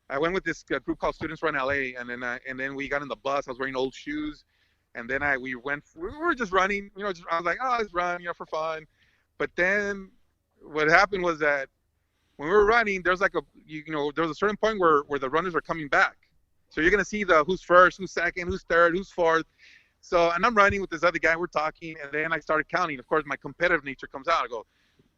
I went with this group called Students Run LA, and then we got in the bus. I was wearing old shoes. And then we were just running, I was like, oh, let's run, for fun. But then what happened was that when we were running, there's like there's a certain point where the runners are coming back. So you're gonna see who's first, who's second, who's third, who's fourth. So, and I'm running with this other guy, we're talking, and then I started counting. Of course, my competitive nature comes out. I go,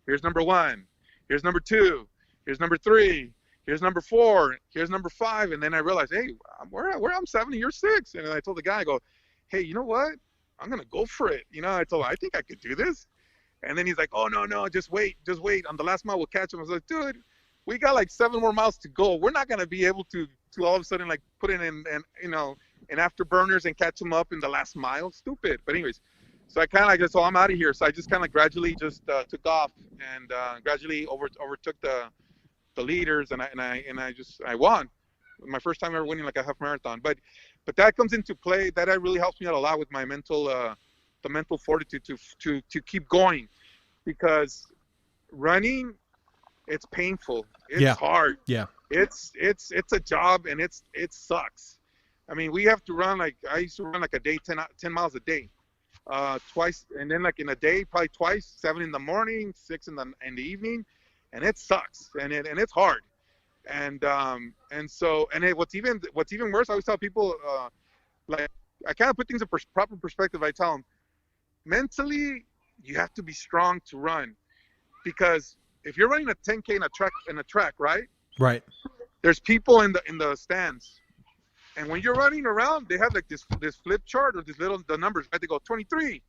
here's number 1, here's number 2, here's number 3, here's number 4, here's number 5, and then I realized, hey, I'm 70, you're 6, and I told the guy, I go, hey, you know what? I'm gonna go for it. I told him, I think I could do this. And then he's like, oh no, just wait. On the last mile, we'll catch him. I was like, dude, we got like 7 more miles to go. We're not gonna be able to all of a sudden like put in and afterburners and catch them up in the last mile. Stupid. But anyways, so I kind of like, so I'm out of here. So I just kind of gradually just took off and gradually overtook the leaders, and I won. My first time ever winning like a half marathon. But that comes into play. That really helps me out a lot with my mental the mental fortitude to keep going, because running, it's painful. It's hard. Yeah. It's a job, and it sucks. I mean, we have to run I used to run like a day 10 miles a day, twice, and then like in a day probably twice, 7 in the morning, 6 in the evening, and it sucks, and it's hard, and what's even worse, I always tell people, like, I kind of put things in proper perspective. I tell them, mentally, you have to be strong to run, because if you're running a 10K in a track, right? Right. There's people in the stands. And when you're running around, they have like this flip chart or the numbers, right? They go 23,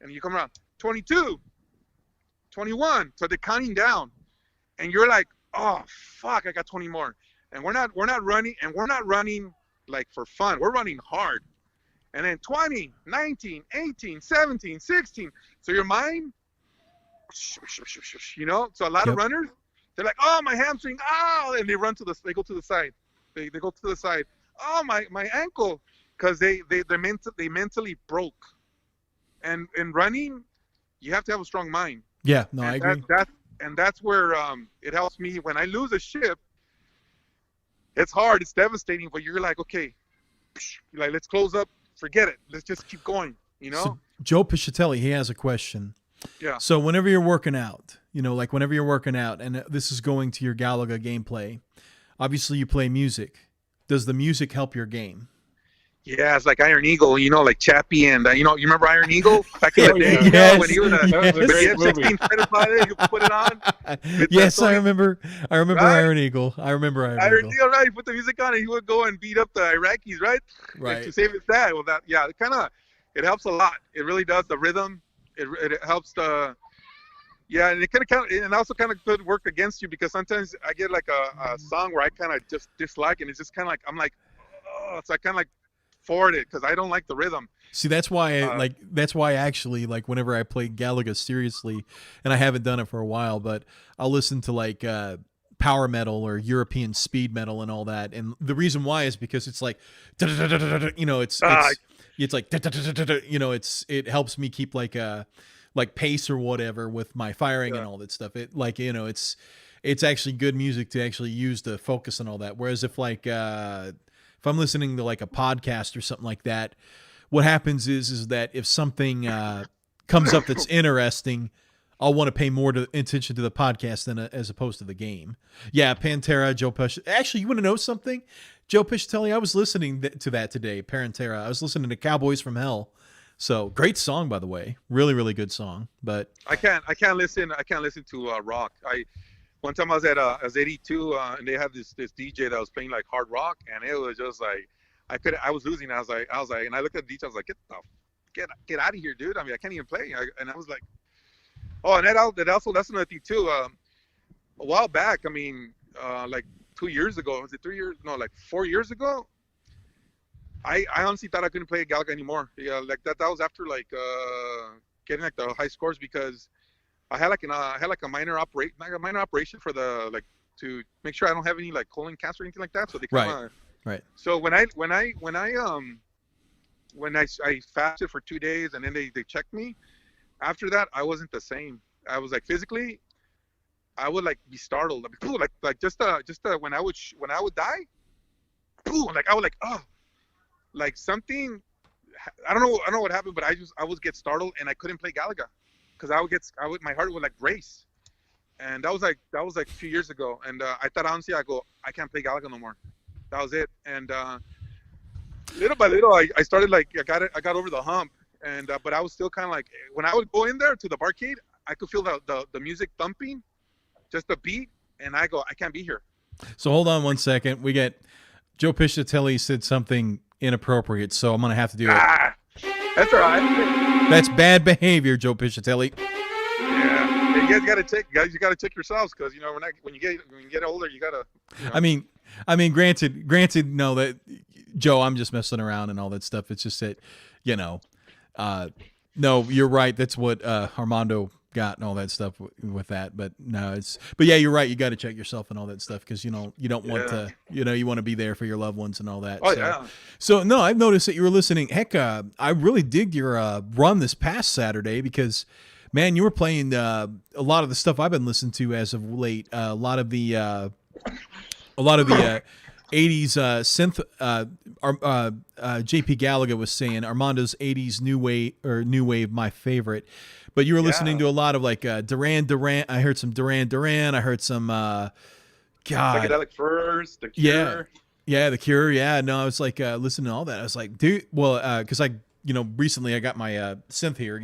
and you come around 22, 21. So they're counting down, and you're like, oh fuck, I got 20 more. And we're not running like for fun. We're running hard. And then 20, 19, 18, 17, 16. So your mind, so a lot of runners, they're like, oh, my hamstring, and they go to the side. They go to the side. Oh, my ankle, because they mentally broke. And in running, you have to have a strong mind. Yeah, no, I agree. That's where it helps me when I lose a ship. It's hard, it's devastating, but you're like, okay, like, let's close up, forget it, let's just keep going. So Joe Piscitelli, he has a question. Yeah. So whenever you're working out, and this is going to your Galaga gameplay, obviously you play music. Does the music help your game? Yeah, it's like Iron Eagle, like Chappie, and you remember Iron Eagle back in the day? Yes. When he was great movie. you put it on. Yes, I remember Right? Iron Eagle. Iron Eagle. Right? He put the music on, and he would go and beat up the Iraqis, right? Right. To save his dad. Well, it helps a lot. It really does. The rhythm, it helps the. Yeah, and it also kind of could work against you, because sometimes I get like a song where I kind of just dislike, and it's just kind of like, I'm like, oh, so I kind of like forward it because I don't like the rhythm. See, that's why I actually, like, whenever I play Galaga seriously, and I haven't done it for a while, but I'll listen to like power metal or European speed metal and all that. And the reason why is because it's like, it's like, it helps me keep like pace or whatever with my firing and all that stuff. It it's actually good music to actually use to focus on all that. Whereas if I'm listening to like a podcast or something like that, what happens is that if something comes up that's interesting, I'll want to pay more attention to the podcast than as opposed to the game. Yeah, Pantera, Joe Pesci. Actually, you want to know something? Joe Piscitelli, I was listening to that today, Pantera. I was listening to Cowboys from Hell. So great song, by the way. Really, really good song. But I can't listen to rock. One time I was at 82 and they had this DJ that was playing like hard rock, and it was just like I was losing. I was like, and I looked at the DJ. I was like, get out of here, dude. I mean, I can't even play. And I was like, oh, and that's another thing too. A while back, I mean, like 2 years ago, was it 3 years? No, like 4 years ago. I honestly thought I couldn't play Galaga anymore. Yeah, like that was after like getting like the high scores, because I had like a minor operation for the to make sure I don't have any like colon cancer or anything like that. So they right. So when I fasted for 2 days and then they checked me, after that I wasn't the same. I was like physically, I would like be startled, like just when I would die, like I would like like something, I don't know what happened, but I would get startled and I couldn't play Galaga because my heart would like race, and that was like a few years ago. And I thought honestly, I can't play Galaga no more. That was it. And little by little, I started like I got over the hump, and but I was still kind of like when I would go in there to the barcade, I could feel the music thumping, just the beat, and I can't be here. So hold on one second. We get Joe Piscitelli said something inappropriate, so I'm gonna have to do it. That's all right. That's bad behavior, Joe Piscitelli. Yeah, you guys gotta check yourselves, because you know when you get older, you gotta. You know. I mean, granted, no, that Joe, I'm just messing around and all that stuff. It's just that, you know, no, you're right. That's what Armando got and all that stuff with that. But no, but yeah, you're right. You got to check yourself and all that stuff, because you don't want to, you want to be there for your loved ones and all that. Oh, so, yeah. So no, I've noticed that you were listening. Heck, I really digged your run this past Saturday, because, man, you were playing a lot of the stuff I've been listening to as of late. A lot of the 80s synth. JP Gallagher was saying Armando's 80s new wave, my favorite. But you were listening to a lot of like Duran Duran. I heard some Duran Duran. I heard some Psychedelic Furs, The Cure. Yeah, The Cure. Yeah, no, I was like listening to all that. I was like, dude, well, because I recently I got my synth here,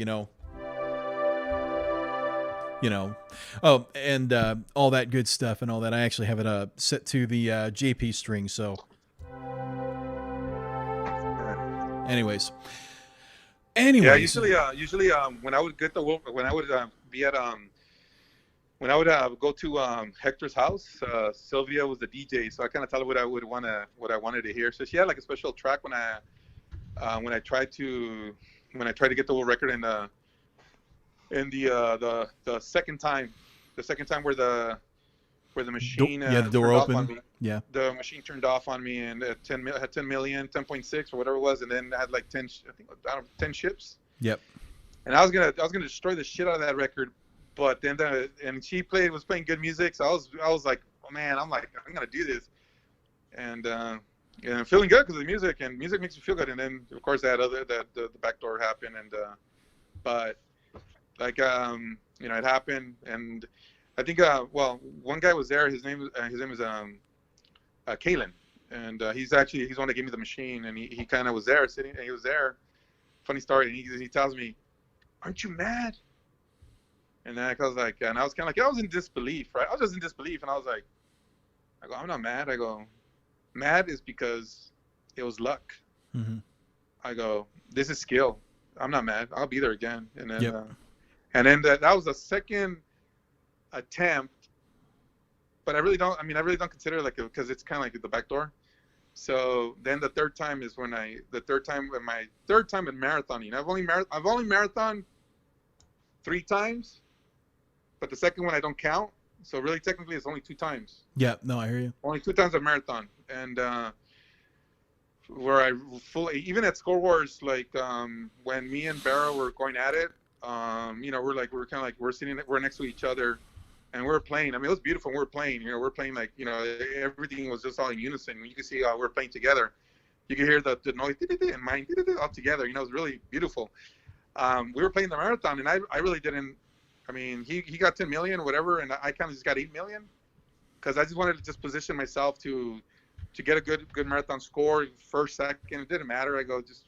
oh, and all that good stuff and all that. I actually have it set to the JP string. So, anyways, yeah. Usually, when I would be at when I would go to Hector's house, Sylvia was the DJ, so I kind of tell her what I wanted to hear. So she had like a special track when I tried to get the world record in the second time where the machine the door opened. Yeah, the machine turned off on me, and had 10 million, 10.6 or whatever it was, and then I had like 10 ships. Yep. And I was gonna destroy the shit out of that record, but then and she was playing good music, so I was like, oh man, I'm gonna do this, and I'm feeling good because of the music, and music makes you feel good. And then of course the back door happened, and but like it happened, and I think one guy was there. His name is Kalen, and he's the one that gave me the machine, and he kind of was there sitting, and he was there. Funny story, and he tells me, "Aren't you mad?" And then I was like, and I was kind of like, I was in disbelief, right? I was just in disbelief, and I go, I'm not mad. I go, mad is because it was luck. Mm-hmm. I go, this is skill. I'm not mad. I'll be there again. And then, yep. And then that was the second attempt, but I really don't consider it because it's kind of like the back door. So then the third time is my third time in marathoning. I've only marathoned 3 times, but the second one I don't count. So really, technically, it's only 2 times. Yeah, no, I hear you. Only 2 times I've marathon, and where I fully, even at Score Wars, like when me and Barra were going at it, we're next to each other, and we're playing. I mean, it was beautiful. We're playing. We're playing like everything was just all in unison. You can see how we're playing together. You can hear the noise and mine all together. It was really beautiful. We were playing the marathon, and I really didn't. I mean, he got 10 million or whatever, and I kind of just got 8 million, because I just wanted to just position myself to get a good marathon score, first, second. It didn't matter. I go just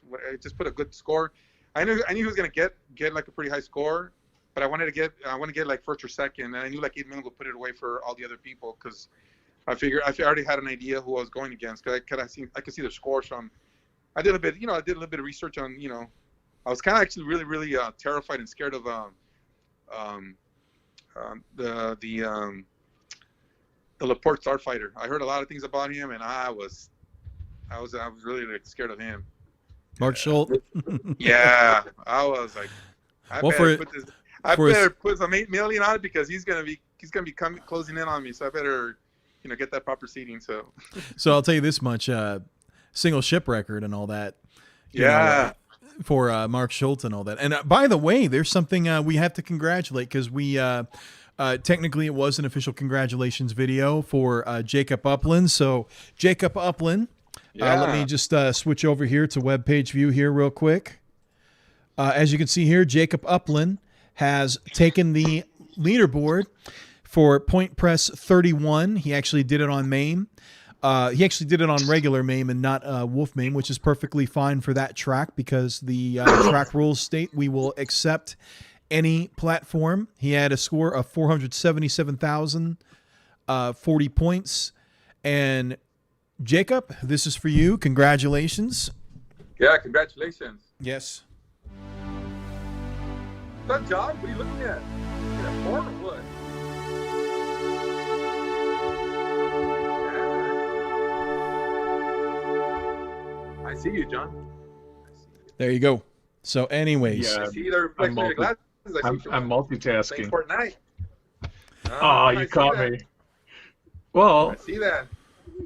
put a good score. I knew he was gonna get like a pretty high score, but I wanted to get like first or second, and I knew like 8 million would put it away for all the other people, because I figured I already had an idea who I was going against, because I could see their scores from. I did a little bit of research on. I was kind of actually really really terrified and scared of the Laporte Starfighter. I heard a lot of things about him, and I was really like, scared of him. Mark Schultz. Yeah, I was like, I better put some 8 million on it, because he's gonna be closing in on me. So I better, get that proper seating. So I'll tell you this much: single ship record and all that. For Mark Schultz and all that. And by the way, there's something we have to congratulate, because we technically it was an official congratulations video for Jacob Upland. So Jacob Upland, let me just switch over here to web page view here real quick. As you can see here, Jacob Upland has taken the leaderboard For Point Press 31, he actually did it on MAME. He actually did it on regular MAME and not Wolf MAME, which is perfectly fine for that track because the track rules state we will accept any platform. He had a score of 477,040 points. And Jacob, this is for you. Congratulations. Yeah, congratulations. Yes. What's up, John? What are you looking at? Looking at porn or what? Yeah. I see you, John. I see you. There you go. So anyways. Yeah. I see the reflection of your glasses. I'm multitasking. Playing Fortnite. Oh, you caught me. Well, I see that.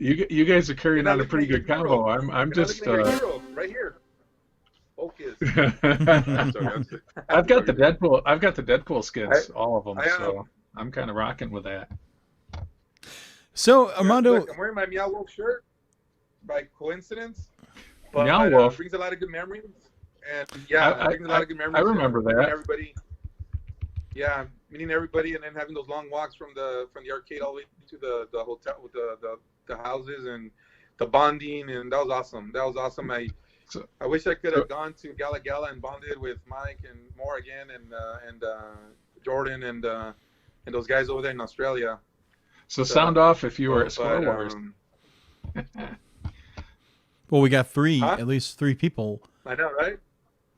You guys are carrying You're on not a pretty looking good at your combo. hero. I'm You're just. not looking at your hero, right here. Focus. I've got the Deadpool. I've got the Deadpool skins, all of them. I So I'm kind of rocking with that. So Armando, Look, I'm wearing my Meow Wolf shirt by coincidence. But Meow Wolf brings a lot of good memories. And yeah, it brings a lot of good memories. I remember that. Everybody. Yeah, meeting everybody and then having those long walks from the arcade all the way to the hotel with the houses and the bonding, and that was awesome. I wish I could have gone to Gala and bonded with Mike and more again and Jordan and those guys over there in Australia. So sound off if you were at Star Wars. well, we got at least three people. I know, right?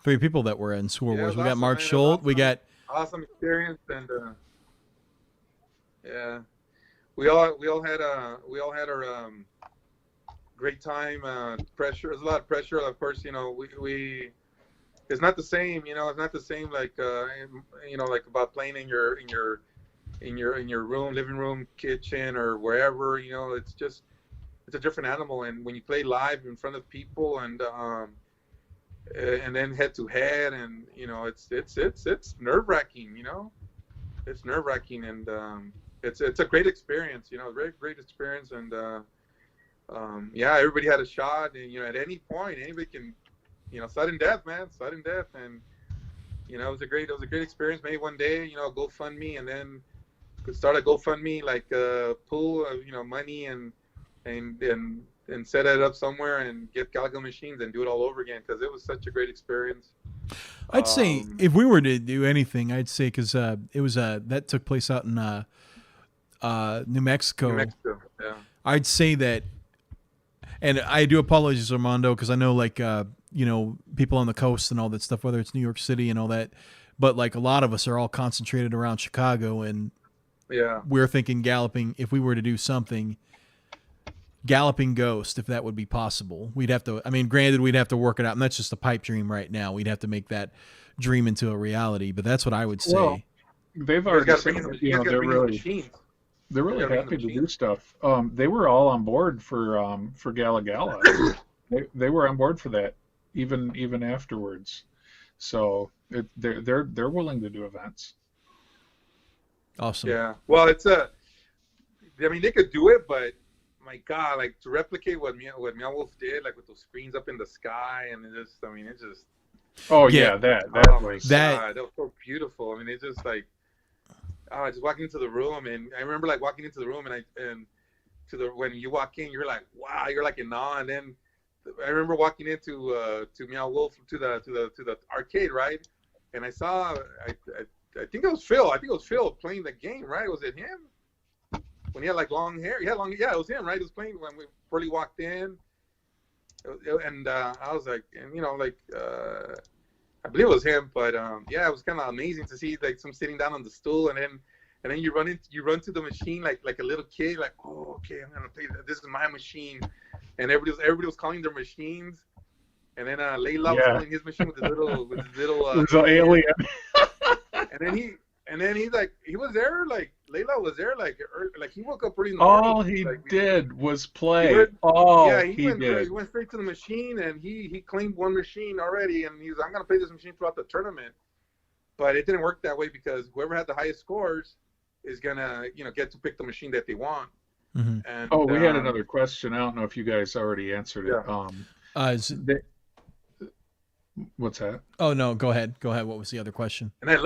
3 people that were in Star Wars. We got awesome, Mark man. Schultz. Awesome. We got Awesome experience, and yeah, we all had our great time. Pressure. There's a lot of pressure, of course. You know, we it's not the same. You know, it's not the same like like about playing in your room, living room, kitchen, or wherever. You know, it's a different animal. And when you play live in front of people and then head to head, and you know, it's nerve wracking. You know, it's nerve wracking, and it's a great experience. You know, very great experience, and yeah, everybody had a shot, and you know, at any point, anybody can, you know, sudden death, and you know, it was a great experience. Maybe one day, you know, GoFundMe, and then could start a GoFundMe, like pool of, you know, money and set it up somewhere and get Galaga machines and do it all over again, because it was such a great experience. I'd say if we were to do anything, I'd say because it was that took place out in New Mexico. New Mexico, yeah. I'd say that, and I do apologize, Armando, because I know like you know, people on the coast and all that stuff, whether it's New York City and all that, but like a lot of us are all concentrated around Chicago, and yeah, we're thinking galloping. If we were to do something. Galloping Ghost, if that would be possible. We'd have to, I mean, granted, we'd have to work it out, and that's just a pipe dream right now. We'd have to make that dream into a reality, but that's what I would say. Well, they've already said, you know, they're really happy to do stuff. They were all on board for Gala. They were on board for that, even afterwards. So they're willing to do events. Awesome. Yeah. Well, I mean, they could do it, but my God, like to replicate what Meow Wolf did, like with those screens up in the sky, and it just. Oh yeah, that was so beautiful. I mean, it's just like, just walking into the room, and I remember like walking into the room, when you walk in, you're like, wow, you're like in awe, and then I remember walking into to Meow Wolf to the arcade, right? And I saw, I think it was Phil. I think it was Phil playing the game, right? Was it him? When he had like long hair, yeah, it was him, right? He was playing when we first walked in, and I was like, and you know, like I believe it was him, but yeah, it was kind of amazing to see like some sitting down on the stool, and then you run to the machine like a little kid, like, oh, okay, I'm gonna play this is my machine, and everybody was calling their machines, and then Layla was calling his machine with his little alien, and then he's like, he was there, like Layla was there, like he woke up early in the all morning. he like, did was play. He did. He went straight to the machine, and he claimed one machine already, and he's I'm gonna play this machine throughout the tournament. But it didn't work that way, because whoever had the highest scores is gonna, you know, get to pick the machine that they want. Mm-hmm. And, we had another question. I don't know if you guys already answered it. Yeah. What's that? Oh no, go ahead. Go ahead. What was the other question? And I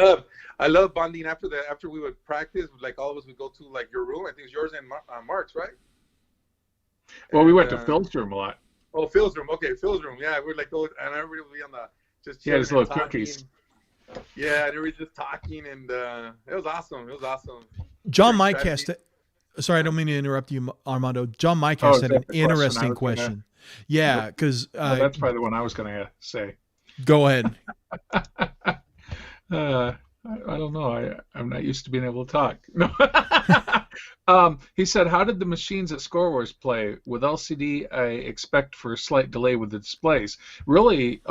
love bonding after we would practice. Like all of us would go to like your room. I think it was yours and Mark's, right? Well, we went to Phil's room a lot. Oh, Phil's room. Okay, Phil's room. Yeah, we're like, and everybody would be on the just Yeah, his little talking. cookies. Yeah, and everybody just talking, and it was awesome. It was awesome. John Mykest. Sorry, I don't mean to interrupt you, Armando. John Mykest had an interesting question. Yeah, because that's probably the one I was going to say. Go ahead. I don't know. I'm not used to being able to talk. No. He said, how did the machines at Score Wars play? With LCD, I expect for a slight delay with the displays. Really,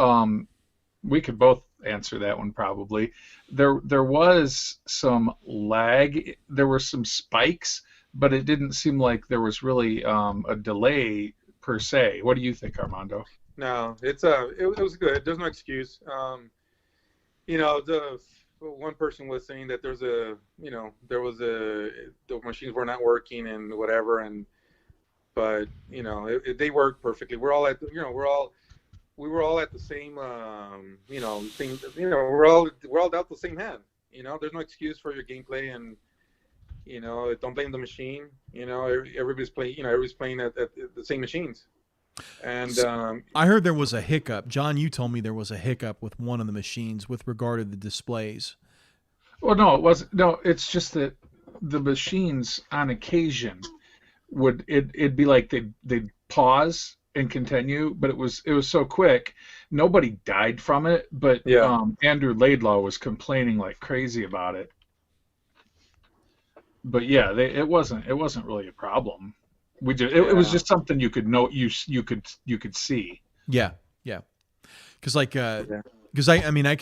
we could both answer that one probably. There was some lag. There were some spikes, but it didn't seem like there was really a delay per se. What do you think, Armando? No, it was good. There's no excuse. The one person was saying that the machines were not working and whatever, but they worked perfectly. We were all at the same thing. We're all dealt the same hand. There's no excuse for your gameplay, and don't blame the machine. Everybody's playing. Everybody's playing at the same machines. And I heard there was a hiccup. John, you told me there was a hiccup with one of the machines with regard to the displays. Well, no, it wasn't. No, it's just that the machines on occasion it'd be like they'd pause and continue, but it was so quick. Nobody died from it, but Andrew Laidlaw was complaining like crazy about it. But yeah, it wasn't really a problem. We did. It was just something you could know. You could see. Yeah. Because I could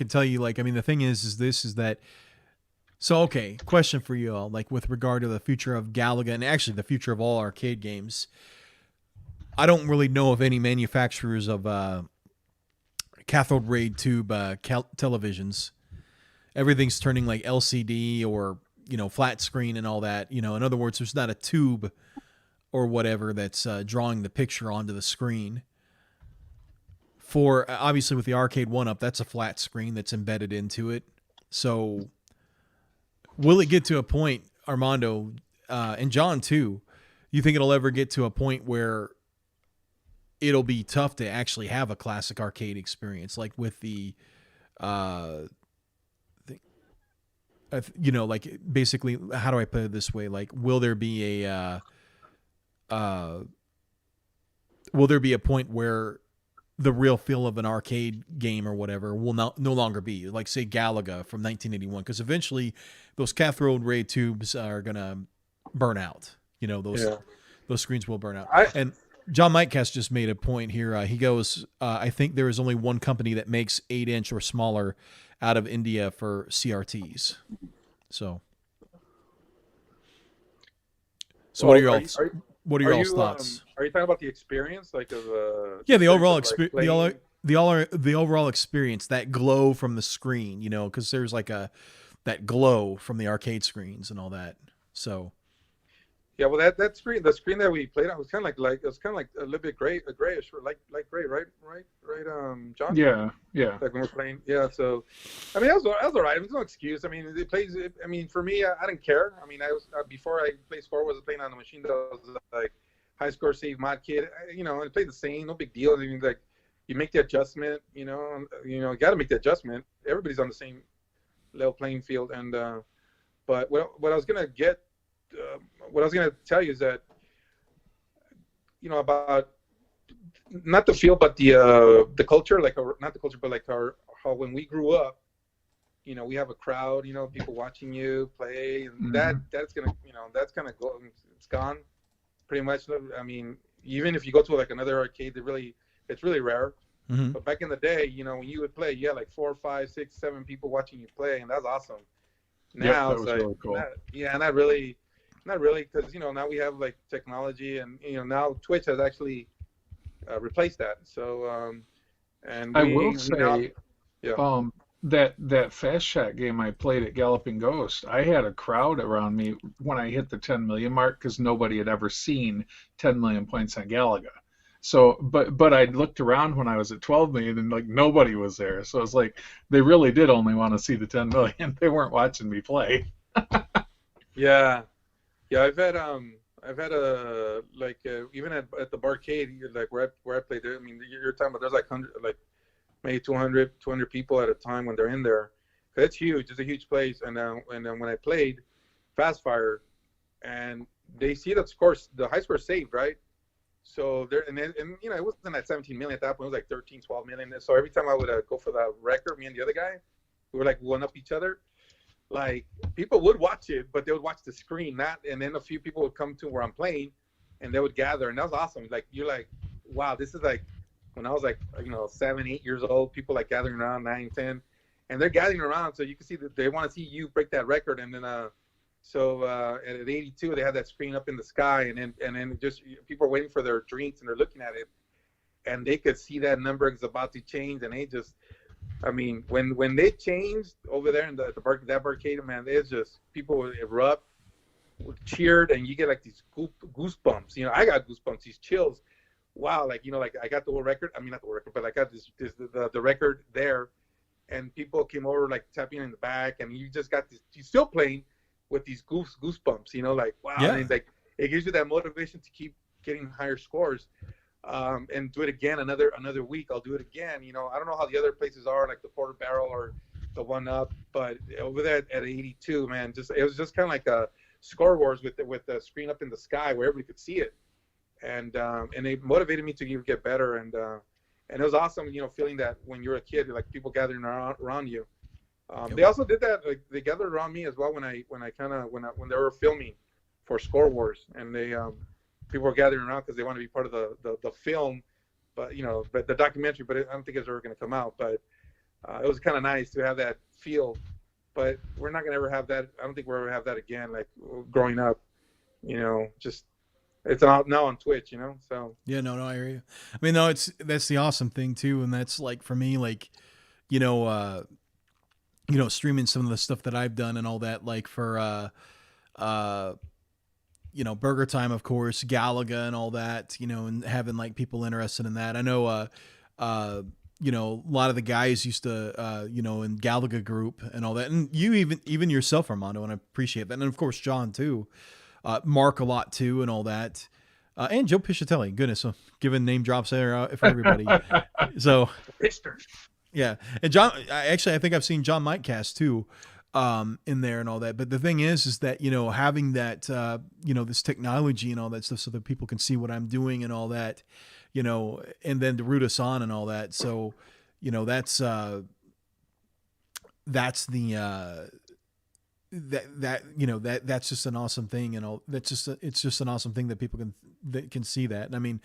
tell you the thing is that. So okay, question for you all, like with regard to the future of Galaga and actually the future of all arcade games. I don't really know of any manufacturers of cathode ray tube televisions. Everything's turning like LCD or flat screen and all that. In other words, there's not a tube or whatever that's drawing the picture onto the screen. For obviously with the Arcade 1-Up, that's a flat screen that's embedded into it. So will it get to a point, Armando, and John too, you think it'll ever get to a point where it'll be tough to actually have a classic arcade experience, like with like basically, how do I put it this way? Like, will there be a point where the real feel of an arcade game or whatever will no longer be like, say, Galaga from 1981? Because eventually those cathode ray tubes are gonna burn out. Those screens will burn out. And John Mykecast just made a point here. He goes, I think there is only one company that makes 8-inch or smaller out of India for CRTs. So what are your all's thoughts? Are you talking about the experience, like of the overall experience, the overall experience, that glow from the screen, because there's like that glow from the arcade screens and all that. So yeah, well, the screen that we played on was kind of like it was kind of like a little bit grayish, like gray, right, John? Yeah. Like when we're playing, yeah. So, I mean, that was all right. There's no excuse. I mean, it plays. I mean, for me, I didn't care. I mean, I was before I played Score, I was playing on the machine that was like high score save mod kit. It played the same, no big deal. I mean, like you make the adjustment. You got to make the adjustment. Everybody's on the same level playing field. And but what I was gonna get. What I was going to tell you is that, about not the feel, but the culture, like not the culture, but like how when we grew up, we have a crowd, people watching you play, and that's gonna go. It's gone, pretty much. I mean, even if you go to like another arcade, it's really rare. Mm-hmm. But back in the day, when you would play, you had like 4, 5, 6, 7 people watching you play, and that's awesome. Now it's like, really cool. Not really, because now we have like technology, and now Twitch has actually replaced that. So, and I will say, that Fast Shot game I played at Galloping Ghosts, I had a crowd around me when I hit the 10 million mark because nobody had ever seen 10 million points on Galaga. So, but I looked around when I was at 12 million and like nobody was there. So it's like they really did only want to see the 10 million. They weren't watching me play. Yeah, yeah. I've had a even at the barcade, like where I played there. I mean, you're talking about there's like 100, like maybe 200 people at a time when they're in there. It's huge. It's a huge place. And then when I played Fast Fire, and they see the scores, the high score saved, right? So there, and you know, it wasn't at 17 million at that point. It was like 13, 12 million. So every time I would go for that record, me and the other guy, we were like one up each other. Like people would watch it, but they would watch the screen, not. And then a few people would come to where I'm playing, and they would gather, and that was awesome. Like you're like, wow, this is like when I was like 7, 8 years old. People like gathering around 9, 10, and they're gathering around, so you can see that they want to see you break that record. And then at 82, they had that screen up in the sky, and then just people are waiting for their drinks, and they're looking at it, and they could see that number is about to change, and they just, I mean, when they changed over there in that barcade, man, it's just people would erupt, cheered, and you get like these goosebumps. You know, I got goosebumps, these chills. Wow, like like I got the whole record. I mean, not the whole record, but I got the record there, and people came over like tapping in the back, and you just got this. You're still playing with these goosebumps, like wow, yeah. And like it gives you that motivation to keep getting higher scores, and do it again another week. I'll do it again. I don't know how the other places are, like the quarter barrel or the one up, but over there at 82, man, it was just kind of like a score wars with the screen up in the sky where everybody could see it, and it motivated me to get better, and it was awesome, feeling that when you're a kid, like people gathering around you. They also did that. Like they gathered around me as well when they were filming for Score Wars, and people were gathering around because they want to be part of the film, but the documentary. But I don't think it's ever going to come out. But it was kind of nice to have that feel. But we're not going to ever have that. I don't think we'll ever have that again. Like growing up, just it's out now on Twitch. So yeah, no, I hear you. I mean, no, that's the awesome thing too, and that's like for me, like streaming some of the stuff that I've done and all that, like for, Burger Time, of course, Galaga and all that, and having like people interested in that. I know, a lot of the guys used to, in Galaga group and all that. And you even yourself, Armando, and I appreciate that. And of course, John too, Mark a lot too, and all that. And Joe Piscitelli, goodness, so giving name drops there for everybody. So, yeah, and John, I think I've seen John Mightcast too, in there and all that. But the thing is that having that this technology and all that stuff, so that people can see what I'm doing and all that, and then to root us on and all that. So, that's the that's just an awesome thing, and all it's just an awesome thing that people can see that. And I mean,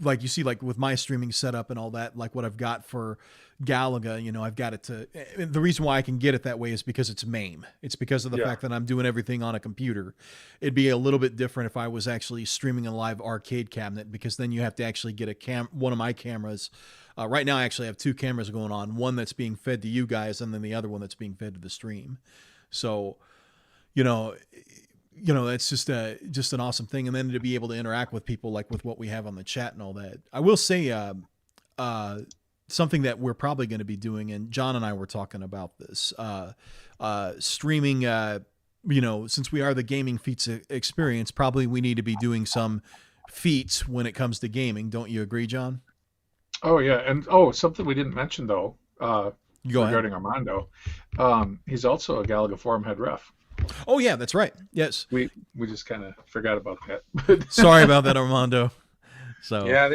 like you see, like with my streaming setup and all that, like what I've got for Galaga, I've got it the reason why I can get it that way is because it's MAME. It's because of the fact that I'm doing everything on a computer. It'd be a little bit different if I was actually streaming a live arcade cabinet, because then you have to actually get one of my cameras. Right now, I actually have two cameras going on, one that's being fed to you guys, and then the other one that's being fed to the stream. So, that's just an awesome thing. And then to be able to interact with people, like with what we have on the chat and all that. I will say, something that we're probably going to be doing, and John and I were talking about this, streaming, since we are the Gaming Feats Experience, probably we need to be doing some feats when it comes to gaming. Don't you agree, John? Oh yeah. And something we didn't mention though, regarding Armando, he's also a Galaga Forum head ref. Oh yeah, that's right. Yes, we just kind of forgot about that. Sorry about that, Armando. So yeah,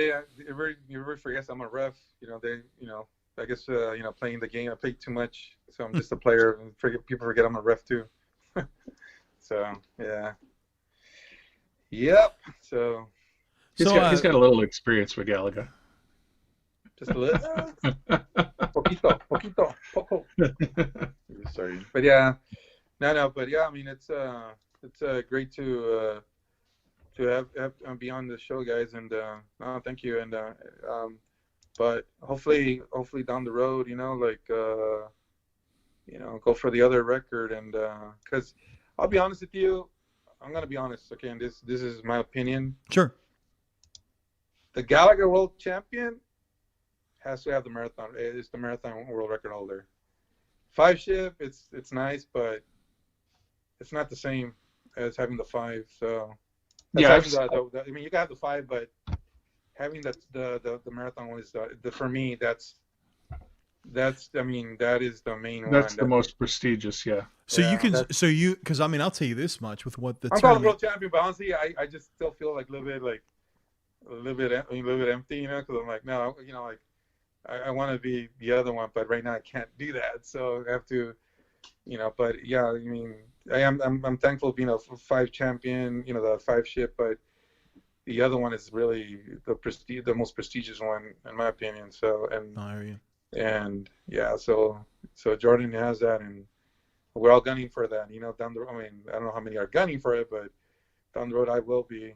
everybody forgets I'm a ref. I guess playing the game, I play too much, so I'm just a player. And people forget I'm a ref too. So yeah, yep. So he's got a little experience with Galaga. Just a little. Poco. Sorry, but yeah, no, but yeah. I mean, it's great to have be on the show, guys, and thank you, and but hopefully down the road, go for the other record, and because I'll be honest with you, I'm gonna be honest, okay, and this is my opinion. Sure. The Galaga World Champion has to have the marathon. It's the marathon world record holder. 5 ship, it's nice, but it's not the same as having the 5. So Yeah, I mean, you can have the 5, but having the marathon one is for me. I mean, that is the main one. That's the most prestigious, yeah. So because I mean, I'll tell you this much with what the I'm called world champion, but honestly, I just still feel like a little bit empty, you know, because I'm like, no, you know, like I want to be the other one, but right now I can't do that, so I have to, you know. But yeah, I mean, I'm thankful being a 5 champion, you know, the 5 ship, but the other one is really the most prestigious one in my opinion. So and yeah, so Jordan has that, and we're all gunning for that, you know. Down the road, I mean, I don't know how many are gunning for it, but down the road I will be,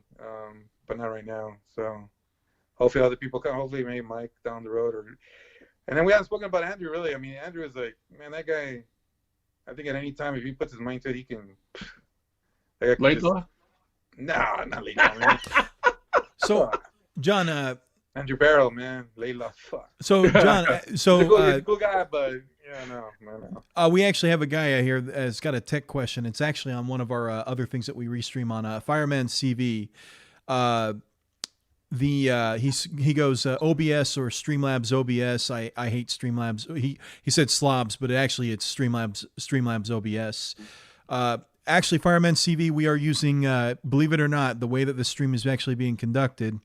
but not right now. So hopefully other people come. Hopefully maybe Mike down the road, and then we haven't spoken about Andrew really. I mean, Andrew is like, man, that guy. I think at any time if he puts his mind to it, he can. Laidlaw? No, not Laidlaw. So, John. Andrew Barrow, man, Layla, fuck. So, John, he's a cool guy, but yeah, no. We actually have a guy here that's got a tech question. It's actually on one of our other things that we restream on Fireman CV. He goes OBS or Streamlabs OBS. I hate Streamlabs. He said Slobs, but actually it's Streamlabs OBS. Actually, Fireman CV, we are using, believe it or not, the way that the stream is actually being conducted.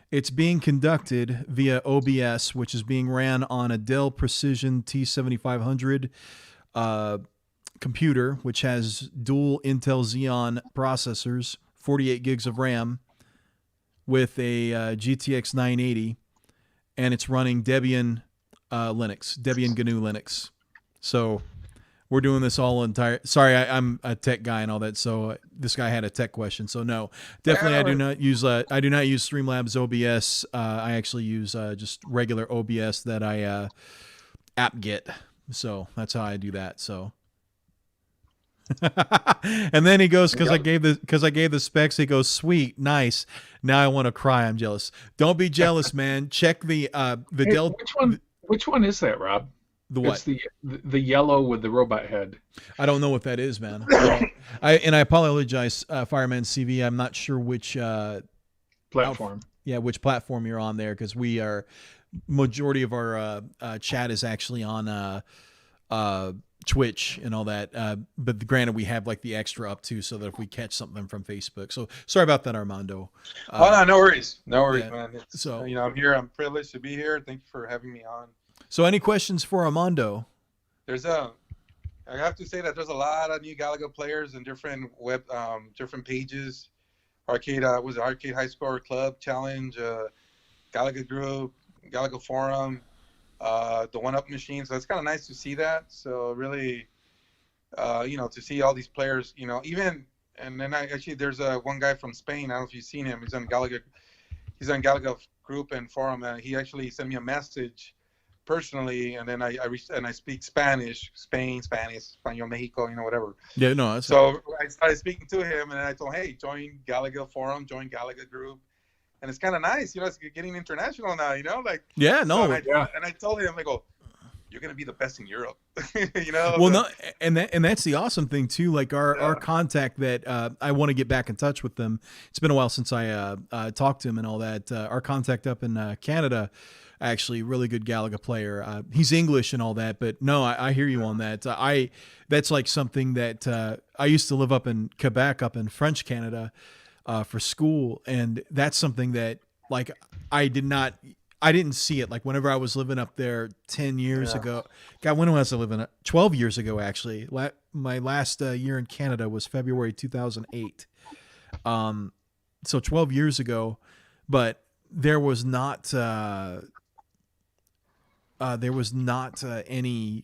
It's being conducted via OBS, which is being ran on a Dell Precision T7500 computer, which has dual Intel Xeon processors, 48 gigs of RAM, with a GTX 980, and it's running Debian Debian GNU Linux. So we're doing this all entire. Sorry, I'm a tech guy and all that. So this guy had a tech question. So no, definitely I do not use Streamlabs OBS. I actually use just regular OBS that I apt-get. So that's how I do that. So. And then he goes, because I gave the specs. He goes, sweet, nice. Now I want to cry. I'm jealous. Don't be jealous, man. Check the Dell. Which one is that, Rob? The what? It's the yellow with the robot head. I don't know what that is, man. I apologize, Fireman CV. I'm not sure which platform. Which platform you're on there, because we are majority of our chat is actually on Twitch and all that. But granted, we have like the extra up too, so that if we catch something from Facebook. So sorry about that, Armando. No worries, yeah. Man. So you know, I'm here. I'm privileged to be here. Thank you for having me on. So any questions for Armando? I have to say that there's a lot of new Galaga players and different different pages. Arcade High Score Club Challenge, Galaga Group, Galaga Forum, the 1-Up machine. So it's kind of nice to see that. So really, you know, to see all these players, you know, and then there's one guy from Spain. I don't know if you've seen him. He's on Galaga Group and Forum, and he actually sent me a message personally, and then I speak Spanish, Spain, Spanish, Español, Mexico, you know, whatever. Yeah, no. So I started speaking to him, and I told him, hey, join Galaga Forum, join Galaga Group, and it's kind of nice, you know, it's getting international now, you know, like. Yeah, no. So and I told him, I go, you're gonna be the best in Europe, you know. Well, no, and that's the awesome thing too. Like our contact that I want to get back in touch with them. It's been a while since I talked to him and all that. Our contact up in Canada. Actually, really good Galaga player. He's English and all that, but no, I hear you on that. That's like something that I used to live up in Quebec, up in French Canada, for school, and that's something that like I didn't see it. Like whenever I was living up there 10 years ago, God, when was I living? 12 years ago, actually. My last year in Canada was February 2008. So 12 years ago, but there was not any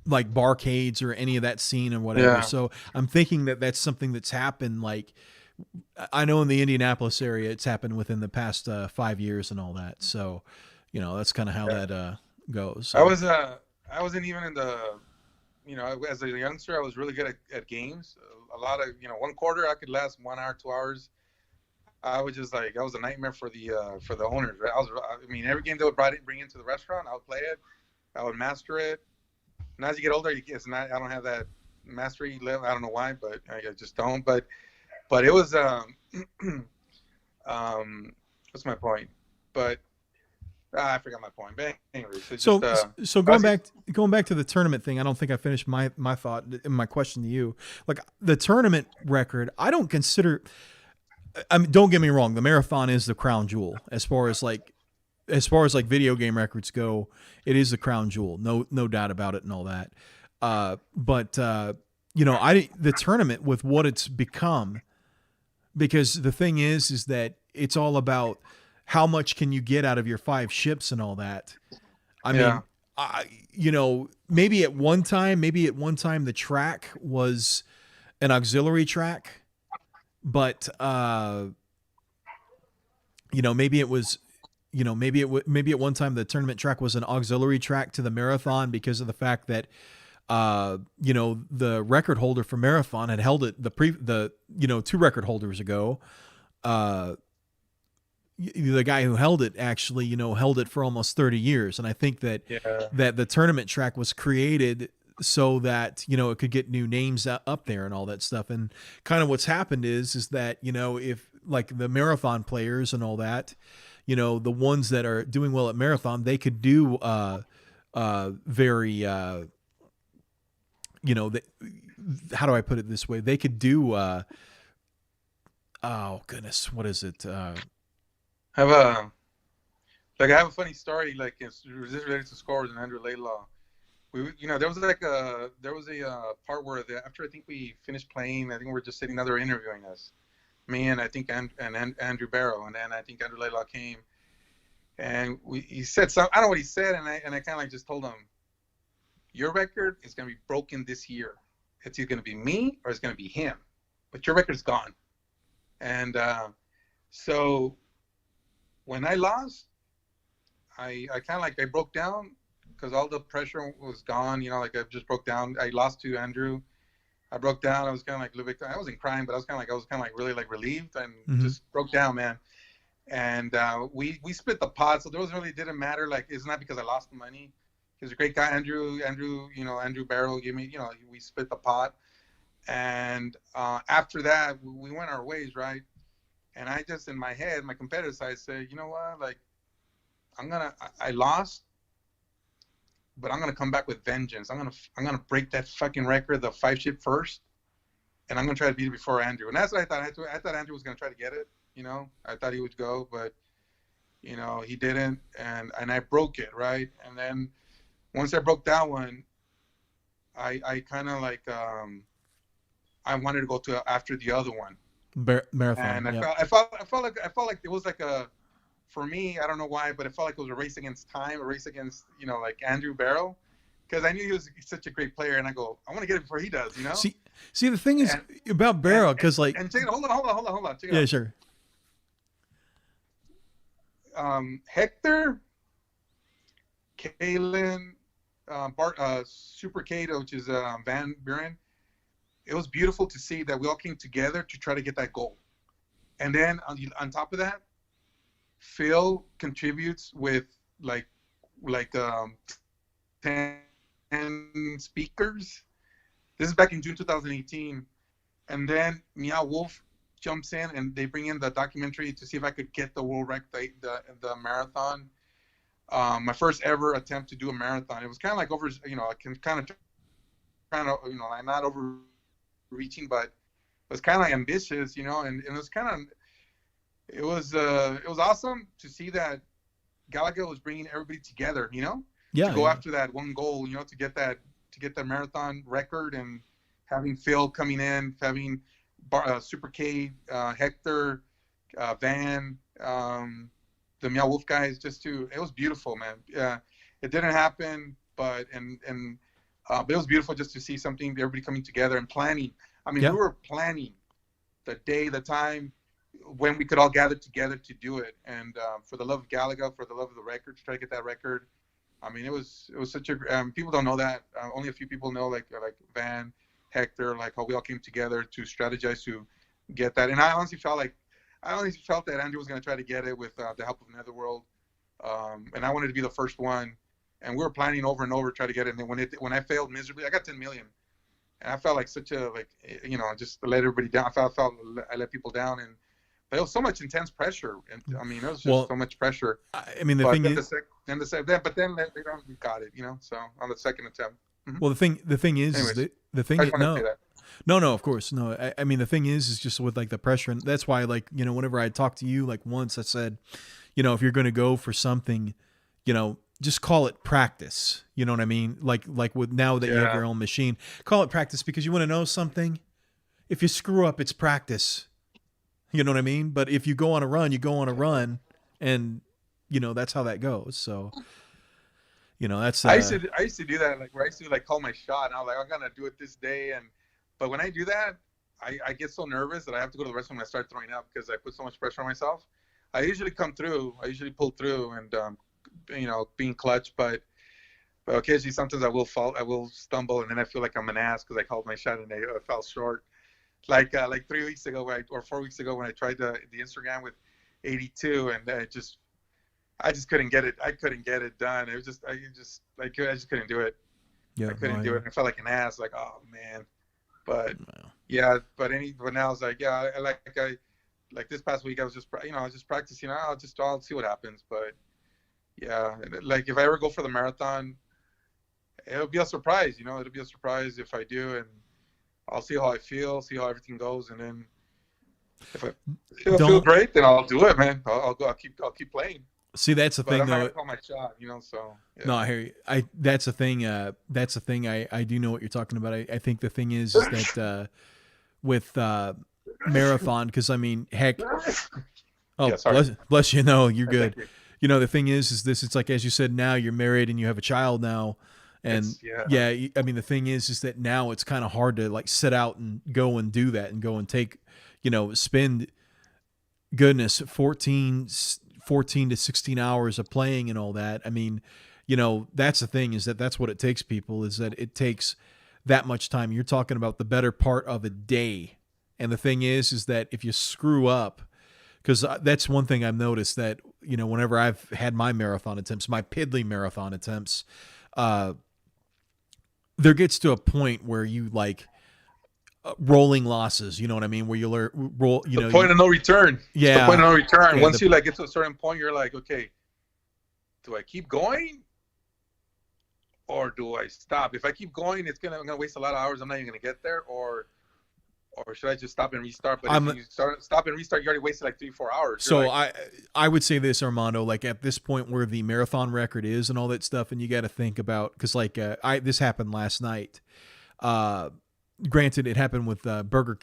like barcades or any of that scene or whatever. Yeah. So I'm thinking that that's something that's happened. Like I know in the Indianapolis area, it's happened within the past 5 years and all that. So, you know, that's kind of how that goes. So. I wasn't even in the, you know, as a youngster, I was really good at games. A lot of, you know, one quarter I could last 1 hour, 2 hours. I was just like, that was a nightmare for the owners. Right? I mean, every game they would bring into the restaurant, I would play it, I would master it. And as you get older, it's not. I don't have that mastery level. I don't know why, but I just don't. But it was what's my point? But I forgot my point. But anyways, so going back to the tournament thing, I don't think I finished my thought in my question to you. Like the tournament record, I don't consider. I mean, don't get me wrong. The marathon is the crown jewel as far as video game records go. It is the crown jewel, no doubt about it, and all that. But the tournament with what it's become, because the thing is that it's all about how much can you get out of your 5 ships and all that. I mean, maybe at one time the track was an auxiliary track, but maybe it was, maybe at one time the tournament track was an auxiliary track to the marathon because of the fact that the record holder for marathon had held it 2 record holders ago. The guy who held it actually, held it for almost 30 years. And I think that the tournament track was created so that, it could get new names up there and all that stuff. And kind of what's happened is that, if like the marathon players and all that, the ones that are doing well at marathon, they could do very, how do I put it this way? They could do, oh goodness, what is it? I have a funny story, like it's related to scores and Andrew Laidlaw. There was a part where after I think we finished playing, I think we were just sitting there interviewing us, me and I think Andrew Barrow, and then I think Andrew Laidlaw came, and he said something. I don't know what he said, and I kind of like just told him, your record is going to be broken this year. It's either going to be me or it's going to be him, but your record's gone. And so when I lost, I kind of like I broke down because all the pressure was gone. I just broke down. I lost to Andrew. I broke down. I was kind of like a little bit. I wasn't crying, but I was kind of like really like relieved and just broke down, man. And we split the pot, so didn't matter. Like it's not because I lost the money. He's a great guy, Andrew. Andrew Barrow gave me. We split the pot, and after that we went our ways, right? And I just in my head, my competitive side said, you know what, like I lost, but I'm gonna come back with vengeance. I'm gonna break that fucking record, the 5 ship first, and I'm gonna try to beat it before Andrew. And that's what I thought. I thought Andrew was gonna try to get it. I thought he would go, but he didn't, and I broke it, right? And then once I broke that one, I kind of like I wanted to go to after the other one. Marathon. And I felt like it was like for me, I don't know why, but it felt like it was a race against time, a race against like Andrew Barrow, because I knew he was such a great player, and I go, I want to get it before he does, See, the thing is about Barrow, because like, and check it, hold on, check it yeah, out. sure. Hector, Kalen, Super Cato, which is Van Buren. It was beautiful to see that we all came together to try to get that goal. And then on top of that, Phil contributes with like 10 speakers. This is back in June 2018. And then Meow Wolf jumps in and they bring in the documentary to see if I could get the world record, the marathon. My first ever attempt to do a marathon. It was kind of like I can kind of I'm not overreaching, but it was kind of like ambitious, and it was it was awesome to see that Galaga was bringing everybody together, to go after that one goal, to get that marathon record, and having Phil coming in, having Super K, Hector, Van, the Meow Wolf guys, it was beautiful, man. It didn't happen, but it was beautiful just to see everybody coming together and planning. I mean, we were planning the day, the time, when we could all gather together to do it. And for the love of Galaga, for the love of the record, to try to get that record. I mean, it was such a people don't know that. Only a few people know, like Van, Hector, like how we all came together to strategize to get that. And I honestly felt like I always felt that Andrew was going to try to get it with the help of Netherworld, and I wanted to be the first one. And we were planning over and over to try to get it. And then when I failed miserably, I got 10 million, and I felt like such a just let everybody down. I felt I let people down, but it was so much intense pressure, and I mean, it was just so much pressure. I mean, the thing is, but then we got it, So on the second attempt. Mm-hmm. Well, the thing is, Anyways, the thing no, of course, no. I mean, the thing is just with like the pressure, and that's why, like, whenever I talked to you, like once I said, if you're going to go for something, just call it practice. You know what I mean? Like with now that you have your own machine, call it practice, because you want to know something. If you screw up, it's practice. You know what I mean? But if you go on a run, you go on a run, and that's how that goes. So, that's. I used to do that, like where I used to like call my shot, and I was like, I'm gonna do it this day, but when I do that, I get so nervous that I have to go to the restroom and I start throwing up because I put so much pressure on myself. I usually come through. I usually pull through, and being clutch, but occasionally sometimes I will fall, I will stumble, and then I feel like I'm an ass because I called my shot and I fell short. Like 3 weeks ago, or 4 weeks ago, when I tried the Instagram with 82, and I just couldn't get it. I couldn't get it done. It was I just couldn't do it. Yeah, I couldn't do it. I felt like an ass. Like, oh man. But but now I was like, I like this past week I was just practicing. I'll see what happens. But yeah, like if I ever go for the marathon, it'll be a surprise. It'll be a surprise if I do, and I'll see how I feel, see how everything goes, and then if I feel great, then I'll do it, man. I'll go. I'll keep playing. See, that's the thing, I'm though. not gonna call my shot, So yeah. No, I hear you. That's the thing. That's the thing. I do know what you're talking about. I think the thing is that with marathon, because I mean, heck. Oh, yeah, bless you. No, you're good. The thing is this. It's like, as you said, now you're married and you have a child now, and I mean, the thing is that now it's kind of hard to like sit out and go and do that and go and take, spend, goodness, 14 to 16 hours of playing and all that. I mean, that's the thing, is that's what it takes, people, is that it takes that much time. You're talking about the better part of a day. And the thing is that if you screw up, because that's one thing I've noticed, that, whenever I've had my marathon attempts, my piddly marathon attempts, there gets to a point where you like rolling losses, you know what I mean? Where you roll, the point of no return. Yeah. It's the point of no return. Once you like get to a certain point, you're like, okay, do I keep going or do I stop? If I keep going, I'm gonna waste a lot of hours. I'm not even gonna get there. Or should I just stop and restart? But if you stop and restart, you already wasted like 3-4 hours. So I would say this, Armando, like at this point where the marathon record is and all that stuff, and you got to think about, because like this happened last night. Granted, it happened with Burger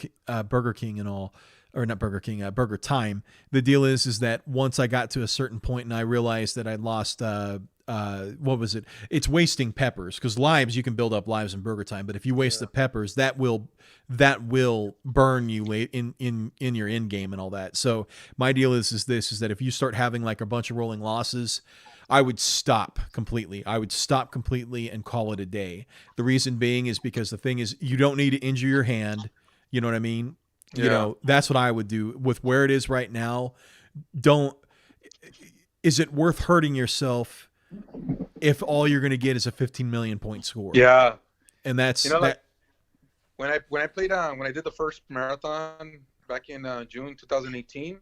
King and all, or not Burger King, Burger Time. The deal is that once I got to a certain point and I realized that I lost, what was it? It's wasting peppers, because lives, you can build up lives in Burger Time, but if you waste the peppers, that will burn you late in your end game and all that. So my deal is that if you start having like a bunch of rolling losses, I would stop completely. And call it a day. The reason being is because the thing is, you don't need to injure your hand. You know what I mean? Yeah. That's what I would do with where it is right now. Is it worth hurting yourself if all you're going to get is a 15 million point score? Yeah. And that's like when I played when I did the first marathon back in June 2018.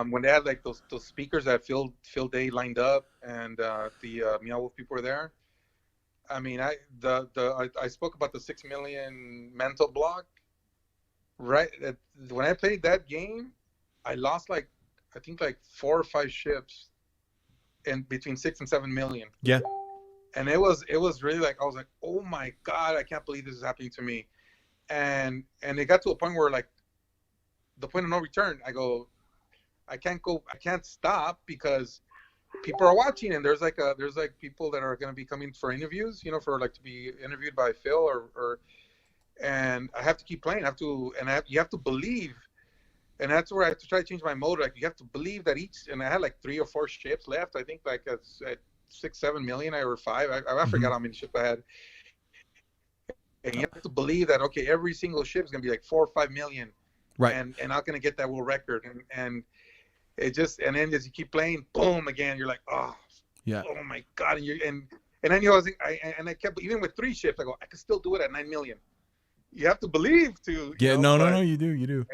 When they had like those speakers at Field Day lined up, and the Meow Wolf people were there. I mean, I spoke about the 6 million mental block. Right, when I played that game, I lost I think 4 or 5 ships, in between 6 and 7 million. Yeah. And it was really like, I was like, oh my God, I can't believe this is happening to me. And it got to a point where like the point of no return, I go, I can't stop, because people are watching, and there's people that are going to be coming for interviews, for like to be interviewed by Phil and I have to keep playing. You have to believe, and that's where I have to try to change my mode. Like, you have to believe that and I had like 3 or 4 ships left. I think like at 6-7 million or 5. I forgot how many ships I had. And you have to believe that, okay, every single ship is going to be like 4 or 5 million. Right. And not going to get that world record. And it just, and then as you keep playing, boom, again, you're like, oh, yeah, oh my God. And then you know, I kept, even with 3 shifts, I go, I can still do it at 9 million. You have to believe to. Yeah, no, you do.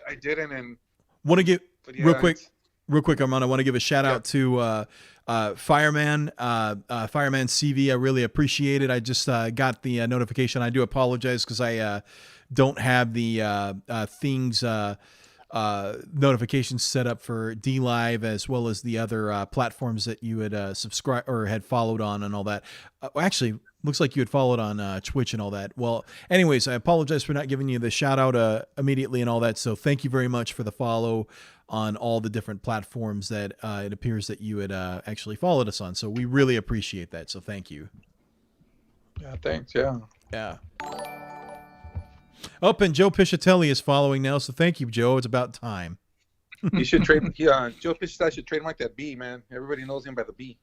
I didn't. And want to get real quick, Armando. I want to give a shout out to Fireman CV. I really appreciate it. I just got the notification. I do apologize because I don't have the things notifications set up for DLive as well as the other platforms that you had subscribed or had followed on and all that. Actually, looks like you had followed on Twitch and all that. Well, anyways, I apologize for not giving you the shout out immediately and all that. So thank you very much for the follow on all the different platforms that it appears that you had actually followed us on. So we really appreciate that. So thank you. Yeah, thanks. Yeah. Yeah. Oh, and Joe Piscitelli is following now. So thank you, Joe. It's about time. You should trade. Joe Piscitelli should trademark that B, man. Everybody knows him by the B.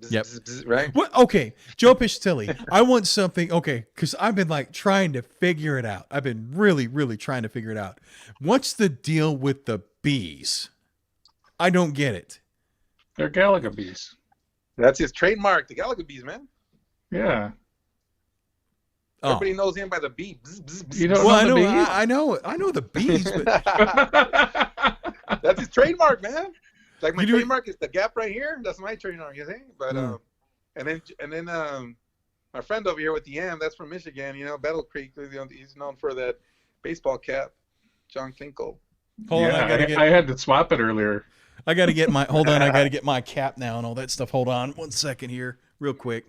Bzz, yep. Bzz, bzz, right? What? Okay, Joe Piscitelli. I want something. Okay, because I've been like trying to figure it out. I've been really, really trying to figure it out. What's the deal with the bees? I don't get it. They're Galaga bees. That's his trademark, the Galaga bees, man. Yeah. Everybody knows him by the bee. Bzz, bzz, bzz. You don't Well, know the bees? I know the bees, but That's his trademark, man. Like my You do- trademark is the gap right here. That's my trademark, you think? But and then my friend over here with the M, that's from Michigan. You know, Battle Creek. He's known for that baseball cap, John Finkel. hold on, I had to swap it earlier. I gotta get my hold on. I gotta get my cap now and all that stuff. Hold on, 1 second here, real quick.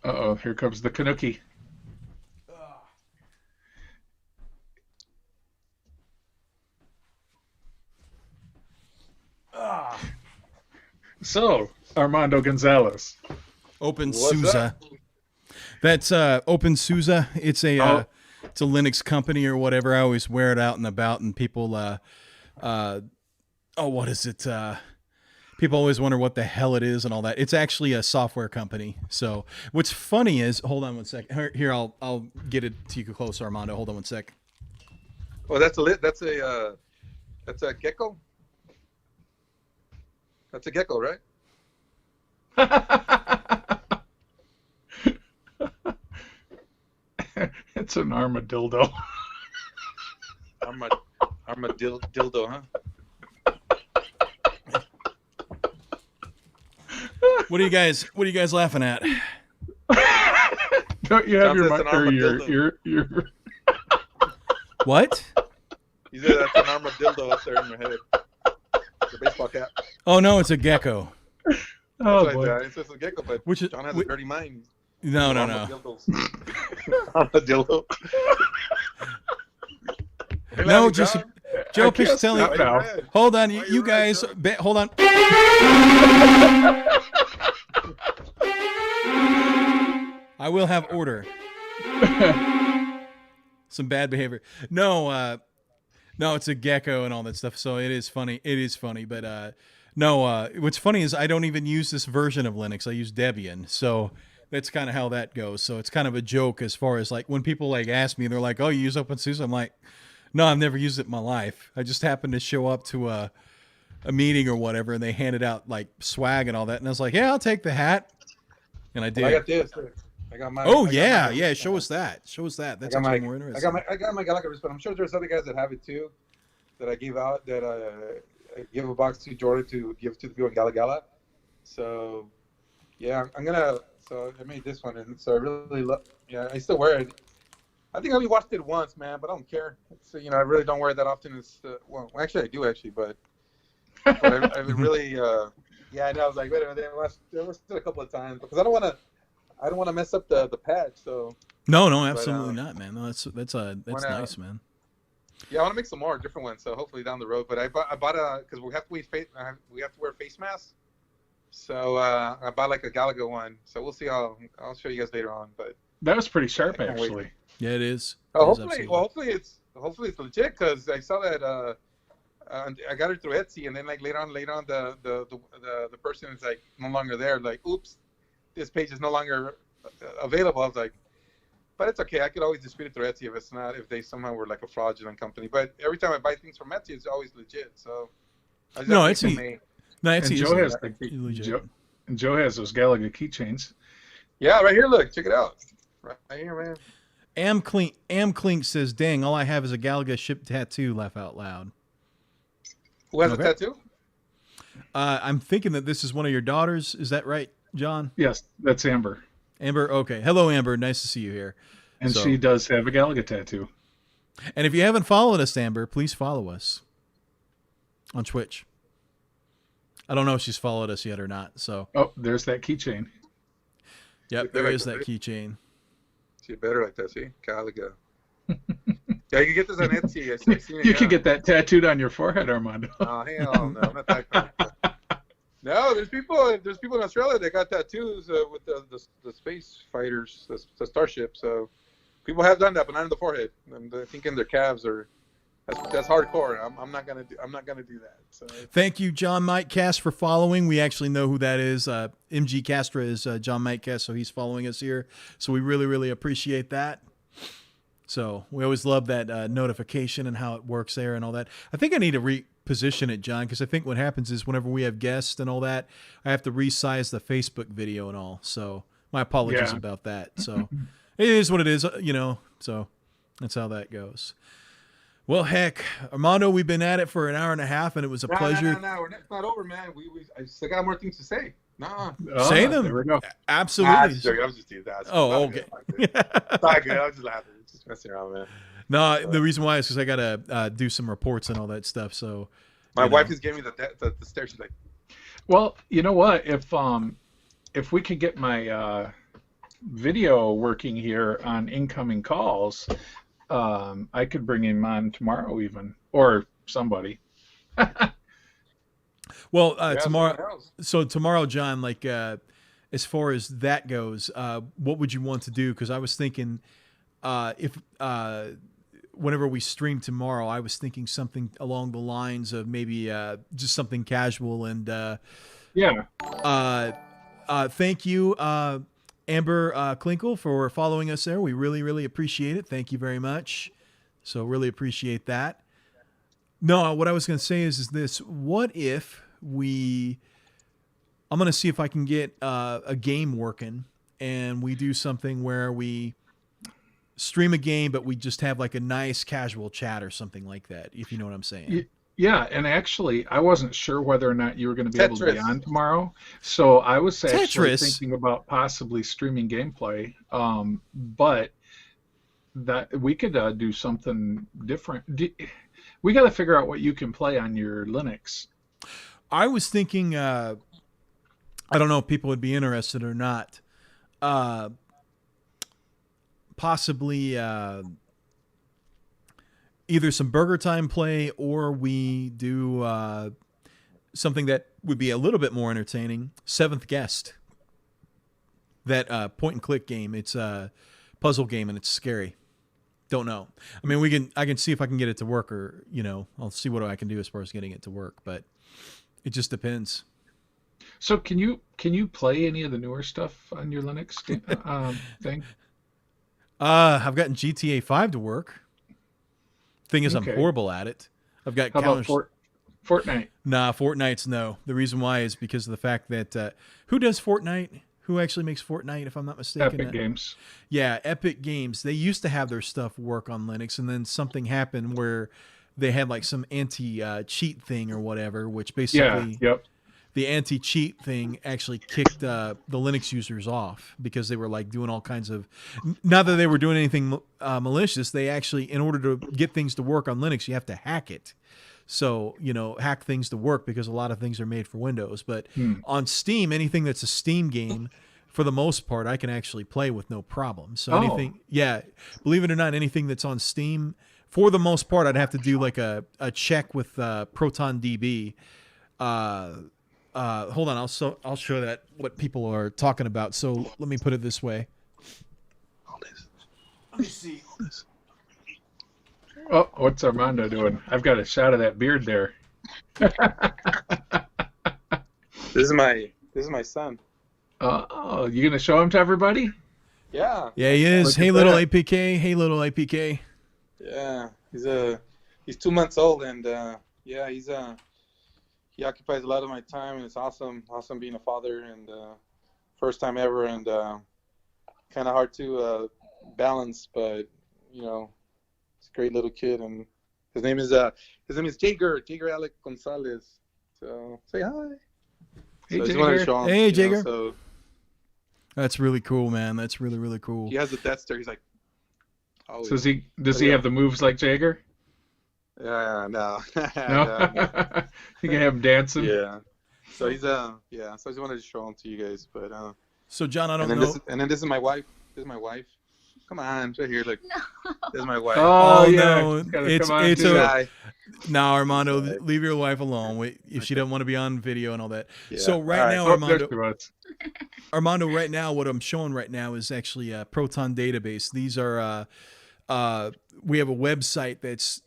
Uh-oh, here comes the Kanuki. So, Armando Gonzalez. Open What's SUSE. up? That's Open SUSE. It's a it's a Linux company or whatever. I always wear it out and about, and people what is it? People always wonder what the hell it is and all that. It's actually a software company. So what's funny is, hold on 1 second. Here, I'll get it to you closer, Armando. Hold on 1 sec. Oh, that's a gecko. That's a gecko, right? It's an armadillo. Armadillo, huh? What are you guys laughing at? Don't you have Sounds like an your What? You said that's an armadillo up there in your head. The baseball cap. Oh no, it's a gecko. Oh, That's boy. it's just a gecko, but Which is- John has a dirty mind. No. Armadillo. No, just Joe I can't Piscitelli. stop now. Hold on, Why you you guys. red, Hold on. I will have order. Some bad behavior. No, it's a gecko and all that stuff. So it is funny. It is funny, but no. What's funny is I don't even use this version of Linux. I use Debian. So that's kind of how that goes. So it's kind of a joke as far as like when people like ask me, they're like, "Oh, you use OpenSUSE?" I'm like, "No, I've never used it in my life. I just happened to show up to a meeting or whatever, and they handed out like swag and all that, and I was like, yeah, I'll take the hat, and I did. I got this. I got my. Oh I yeah, got my, yeah. Show us that. Show us that. That's actually more interesting. I got my Galaga wristband. I'm sure there's other guys that have it too, that I gave out. That I give a box to Jordan to give to the people in Gala. So, yeah, I'm gonna. So I made this one, and so I really love. Yeah, I still wear it. I think I only watched it once, man, but I don't care. It's, I really don't wear it that often. It's well, actually I do actually, but I really. Yeah, I know. I was like, wait a minute. I watched it a couple of times because I don't want to mess up the patch. So No, absolutely not, man. No, that's nice, man. Yeah, I want to make some more different ones. So hopefully down the road. But I bought a because we have to wear face masks. So I bought like a Galaga one. So we'll see. I'll show you guys later on. But that was pretty sharp, actually. Yeah, it is. Oh, hopefully it's legit because I saw that. I got it through Etsy, and then like later on, the person is like no longer there. Like, oops, this page is no longer available. I was like, But it's okay. I could always dispute it through Etsy if they somehow were like a fraudulent company. But every time I buy things from Etsy, it's always legit. So Etsy. No, Etsy. Joe has those Galaga keychains. Yeah, right here. Look, check it out. Right here, man. Amclink says, "Dang, all I have is a Galaga ship tattoo." Laugh out loud. Who has a tattoo? I'm thinking that this is one of your daughters. Is that right, John? Yes, that's Amber. Amber, okay. Hello, Amber. Nice to see you here. And she does have a Galaga tattoo. And if you haven't followed us, Amber, please follow us on Twitch. I don't know if she's followed us yet or not. So. Oh, there's that keychain. Yep, there is that keychain. See better like that. See, Galaga. Yeah, you can get this on Etsy. I've seen it, you can get that tattooed on your forehead, Armando. Oh hell no, I'm not that kind of No, there's people in Australia that got tattoos with the space fighters, the starship. So people have done that, but not in the forehead. And I think in their calves that's hardcore. I'm not gonna do that. So. Thank you, John Mike Cast, for following. We actually know who that is. MG Castra is John Mike Cast, so he's following us here. So we really, really appreciate that. So we always love that notification and how it works there and all that. I think I need to reposition it, John, because I think what happens is whenever we have guests and all that, I have to resize the Facebook video and all. So my apologies about that. So it is what it is, so that's how that goes. Well, heck, Armando, we've been at it for an hour and a half, and it was a pleasure. No, it's not over, man. I still got more things to say. Say them. There we go. Absolutely. I was just doing that. Oh, okay. It's not good. I was just laughing. Just messing around, man. No, the reason why is because I got to do some reports and all that stuff. So my wife is giving me the stare. She's like, well, you know what? If we could get my video working here on incoming calls, I could bring him on tomorrow even, or somebody. Well, tomorrow. So tomorrow, John, like as far as that goes, what would you want to do? Because I was thinking if whenever we stream tomorrow, I was thinking something along the lines of maybe just something casual and thank you, Amber Klinkle, for following us there. We really, really appreciate it. Thank you very much. So really appreciate that. No, what I was going to say is this. What if I'm going to see if I can get a game working and we do something where we stream a game, but we just have like a nice casual chat or something like that, if you know what I'm saying. Yeah, and actually, I wasn't sure whether or not you were going to be able to be on tomorrow, so I was actually thinking about possibly streaming gameplay, but that we could do something different. We got to figure out what you can play on your Linux. I was thinking, I don't know if people would be interested or not, possibly either some Burger Time play or we do something that would be a little bit more entertaining. Seventh Guest. That point and click game. It's a puzzle game and it's scary. Don't know. I mean, I can see if I can get it to work, or I'll see what I can do as far as getting it to work, but it just depends. So can you play any of the newer stuff on your Linux thing? I've gotten GTA 5 to work. Thing is, okay. I'm horrible at it. I've got How about Fortnite? Nah, Fortnite's no. The reason why is because of the fact that who does Fortnite? Who actually makes Fortnite, if I'm not mistaken? Epic Games. Yeah, Epic Games. They used to have their stuff work on Linux, and then something happened where they had like some anti-cheat thing or whatever, which basically the anti-cheat thing actually kicked the Linux users off because they were like doing all kinds of, not that they were doing anything malicious, they actually, in order to get things to work on Linux, you have to hack it. So, hack things to work because a lot of things are made for Windows. But on Steam, anything that's a Steam game, for the most part, I can actually play with no problem. So anything, believe it or not, anything that's on Steam, for the most part, I'd have to do like a check with ProtonDB. Hold on, I'll show that what people are talking about. So let me put it this way. Let me see. Oh, what's Armando doing? I've got a shot of that beard there. This is my son. Oh, you gonna show him to everybody? Yeah. Yeah, he is. Look Hey, at little that. APK. Hey, little APK. Yeah. He's 2 months old, and yeah, he occupies a lot of my time, and it's awesome being a father, and first time ever, and kind of hard to balance, but you know, he's a great little kid, and his name is Jager Alec Gonzalez. So say hi. Hey, So I just wanted to Jager. show him, Hey, you know, Jager. so That's really cool, man. That's really, really cool. he has the death stare. He's like, oh, So does he have the moves like Jager? yeah, no, No. no. You can have him dancing. Yeah. So he's yeah. So I just wanted to show him to you guys, but So, John, I don't and know. then this is my wife. This is my wife. Come on, right here. Look, No. this is my wife. Oh, Oh, yeah. no. She's gotta It's- come on, it's too. a- Guy. No, Armando, Sorry. leave your wife alone. Wait, if she doesn't want to be on video and all that. Yeah. So right All right. now, Oh, there's Armando, two of us. right now, what I'm showing right now is actually a Proton database. These are, we have a website that's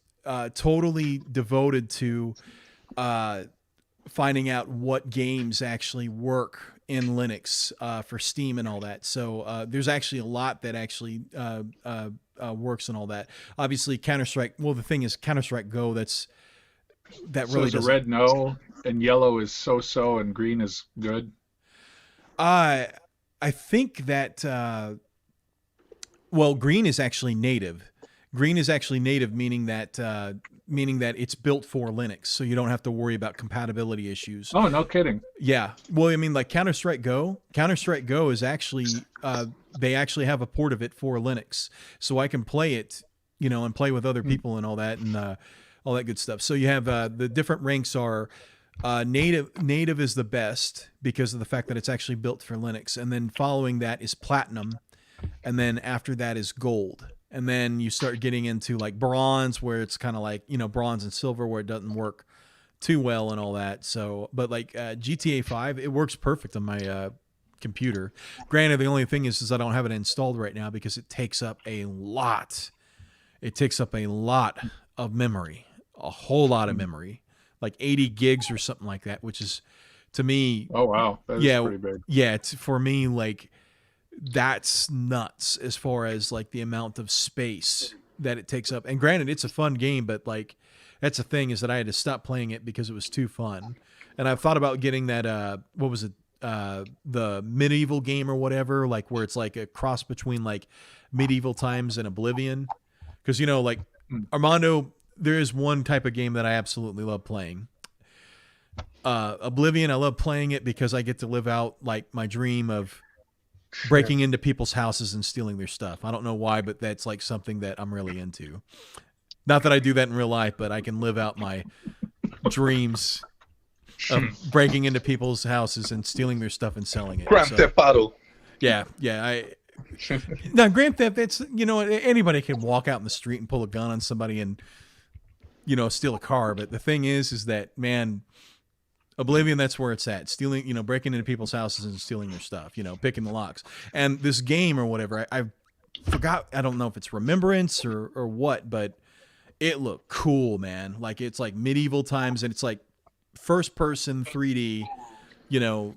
totally devoted to finding out what games actually work in Linux for Steam and all that. So there's actually a lot that actually works and all that. Obviously, Counter-Strike. Well, the thing is, Counter-Strike Go. That So really is a doesn't. red no, and yellow is so-so, and green is good. I think that well, green is actually native. Green is actually native, meaning that it's built for Linux, so you don't have to worry about compatibility issues. Oh, no kidding. Yeah. Well, I mean, like Counter-Strike Go. Counter-Strike Go is actually they actually have a port of it for Linux, so I can play it, you know, and play with other people and all that and all that good stuff. So you have the different ranks are native. Native is the best because of the fact that it's actually built for Linux, and then following that is platinum, and then after that is gold. And then you start getting into like bronze, where it's kind of like, you know, bronze and silver, where it doesn't work too well and all that. So, but like GTA 5, it works perfect on my computer. Granted, the only thing is I don't have it installed right now because it takes up a lot. It takes up a lot of memory, a whole lot of memory, like 80 gigs or something like that, which is to me, Oh, wow. That is yeah, pretty big. yeah, it's for me like that's nuts as far as like the amount of space that it takes up. And granted, it's a fun game, but like that's the thing is that I had to stop playing it because it was too fun. And I've thought about getting that what was it, the medieval game or whatever, like where it's like a cross between like medieval times and Oblivion, because you know, like Armando, there is one type of game that I absolutely love playing. Oblivion, I love playing it because I get to live out like my dream of breaking into people's houses and stealing their stuff. I don't know why, but that's like something that I'm really into. Not that I do that in real life, but I can live out my dreams of breaking into people's houses and stealing their stuff and selling it. Grand Theft Auto. Yeah. Now, Grand Theft, it's, you know, anybody can walk out in the street and pull a gun on somebody and, you know, steal a car. But the thing is that, man, Oblivion, that's where it's at. Stealing, you know, breaking into people's houses and stealing their stuff, you know, picking the locks. And this game or whatever, I forgot, I don't know if it's Remembrance or what, but it looked cool, man. Like it's like medieval times and it's like first person 3D, you know,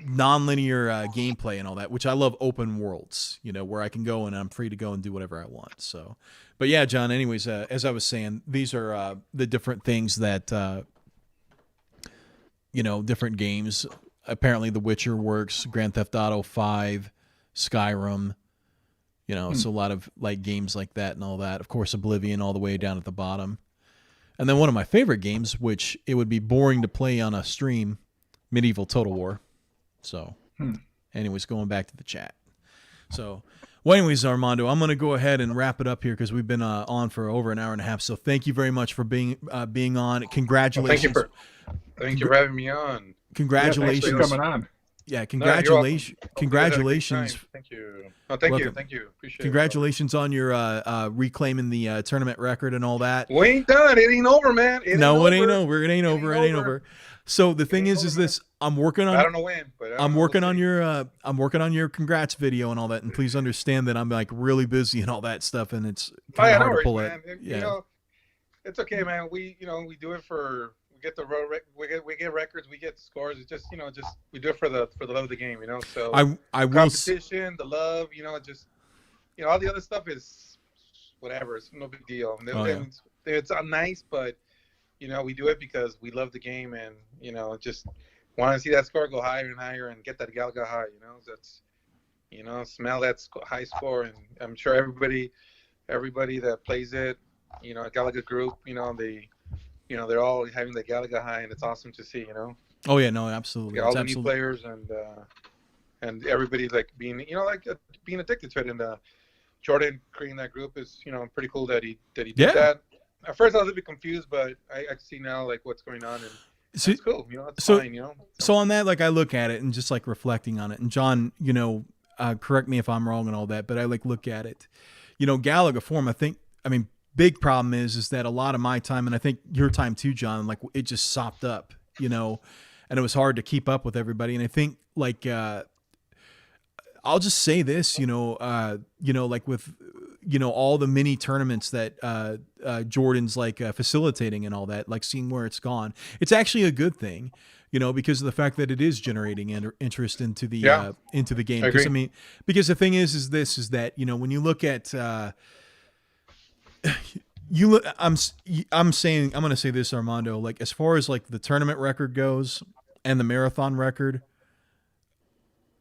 non-linear gameplay and all that, which I love open worlds, you know, where I can go and I'm free to go and do whatever I want. So, but yeah, John, anyways, as I was saying, these are the different things that, you know, different games. Apparently The Witcher works, Grand Theft Auto 5, Skyrim, you know, so a lot of like games like that and all that. Of course, Oblivion all the way down at the bottom. And then one of my favorite games, which it would be boring to play on a stream, Medieval Total War. So, anyways, going back to the chat. So, well, anyways, Armando, I'm going to go ahead and wrap it up here because we've been on for over an hour and a half. So, thank you very much for being on. Congratulations. Thank you for having me on. Congratulations. Yeah, thanks for coming on. Yeah, congratulations. Congratulations. Thank you. No, thank Welcome. you. Thank you. Appreciate it. Congratulations on your reclaiming the tournament record and all that. We ain't done. It ain't over, man. It ain't over. It ain't over. So the thing is this: I'm working on. I don't know when, but I'm working on your congrats video and all that. And please understand that I'm like really busy and all that stuff, and it's kind of hard to pull it. You know, it's okay, man. We do it for get the we get records, we get scores. It's just just we do it for the love of the game, So I will competition, the love, just all the other stuff is whatever. It's no big deal. It's nice, but we do it because we love the game and just want to see that score go higher and higher and get that Galaga high. That's smell that high score, and I'm sure everybody that plays it, Galaga group, they're all having the Galaga high, and it's awesome to see, Oh yeah, no, absolutely. all the new players and everybody being, being addicted to it. And Jordan creating that group is, pretty cool that he did that. At first I was a bit confused, but I see now what's going on, and it's cool. It's fine. So on that, I look at it and just reflecting on it, and John, correct me if I'm wrong and all that, but I look at it, Galaga form. Big problem is that a lot of my time, and I think your time too, John, it just sopped up, and it was hard to keep up with everybody. And I think I'll just say this, with all the mini tournaments that Jordan's facilitating and all that, seeing where it's gone, it's actually a good thing, because of the fact that it is generating interest into the game. Because the thing is that when you look at I'm going to say this, Armando, as far as the tournament record goes and the marathon record,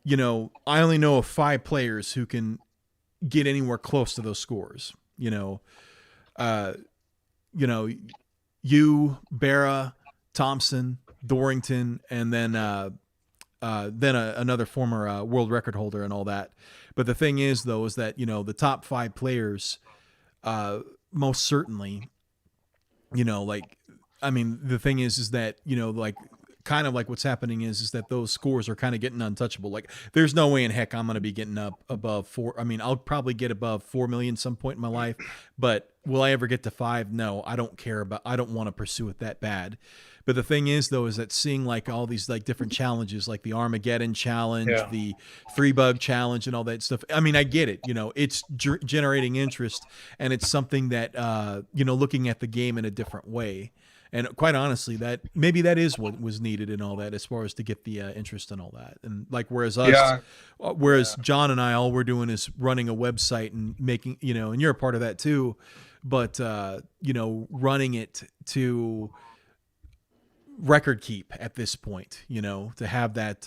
I only know of 5 players who can get anywhere close to those scores. You, Barra, Thompson, Dorrington, and then another former world record holder and all that. But the thing is, though, is that the top 5 players, most certainly, the thing is that kind of what's happening is that those scores are kind of getting untouchable. There's no way in heck I'm going to be getting up above 4. I'll probably get above 4 million some point in my life, but will I ever get to 5? No, I don't care I don't want to pursue it that bad. But the thing is, though, is that seeing all these different challenges, like the Armageddon challenge, the 3-bug challenge, and all that stuff. I get it. It's generating interest, and it's something that looking at the game in a different way. And quite honestly, that maybe that is what was needed and all that, as far as to get the interest and all that. And whereas John and I, all we're doing is running a website and making, and you're a part of that too, but running it to record keep at this point, to have that,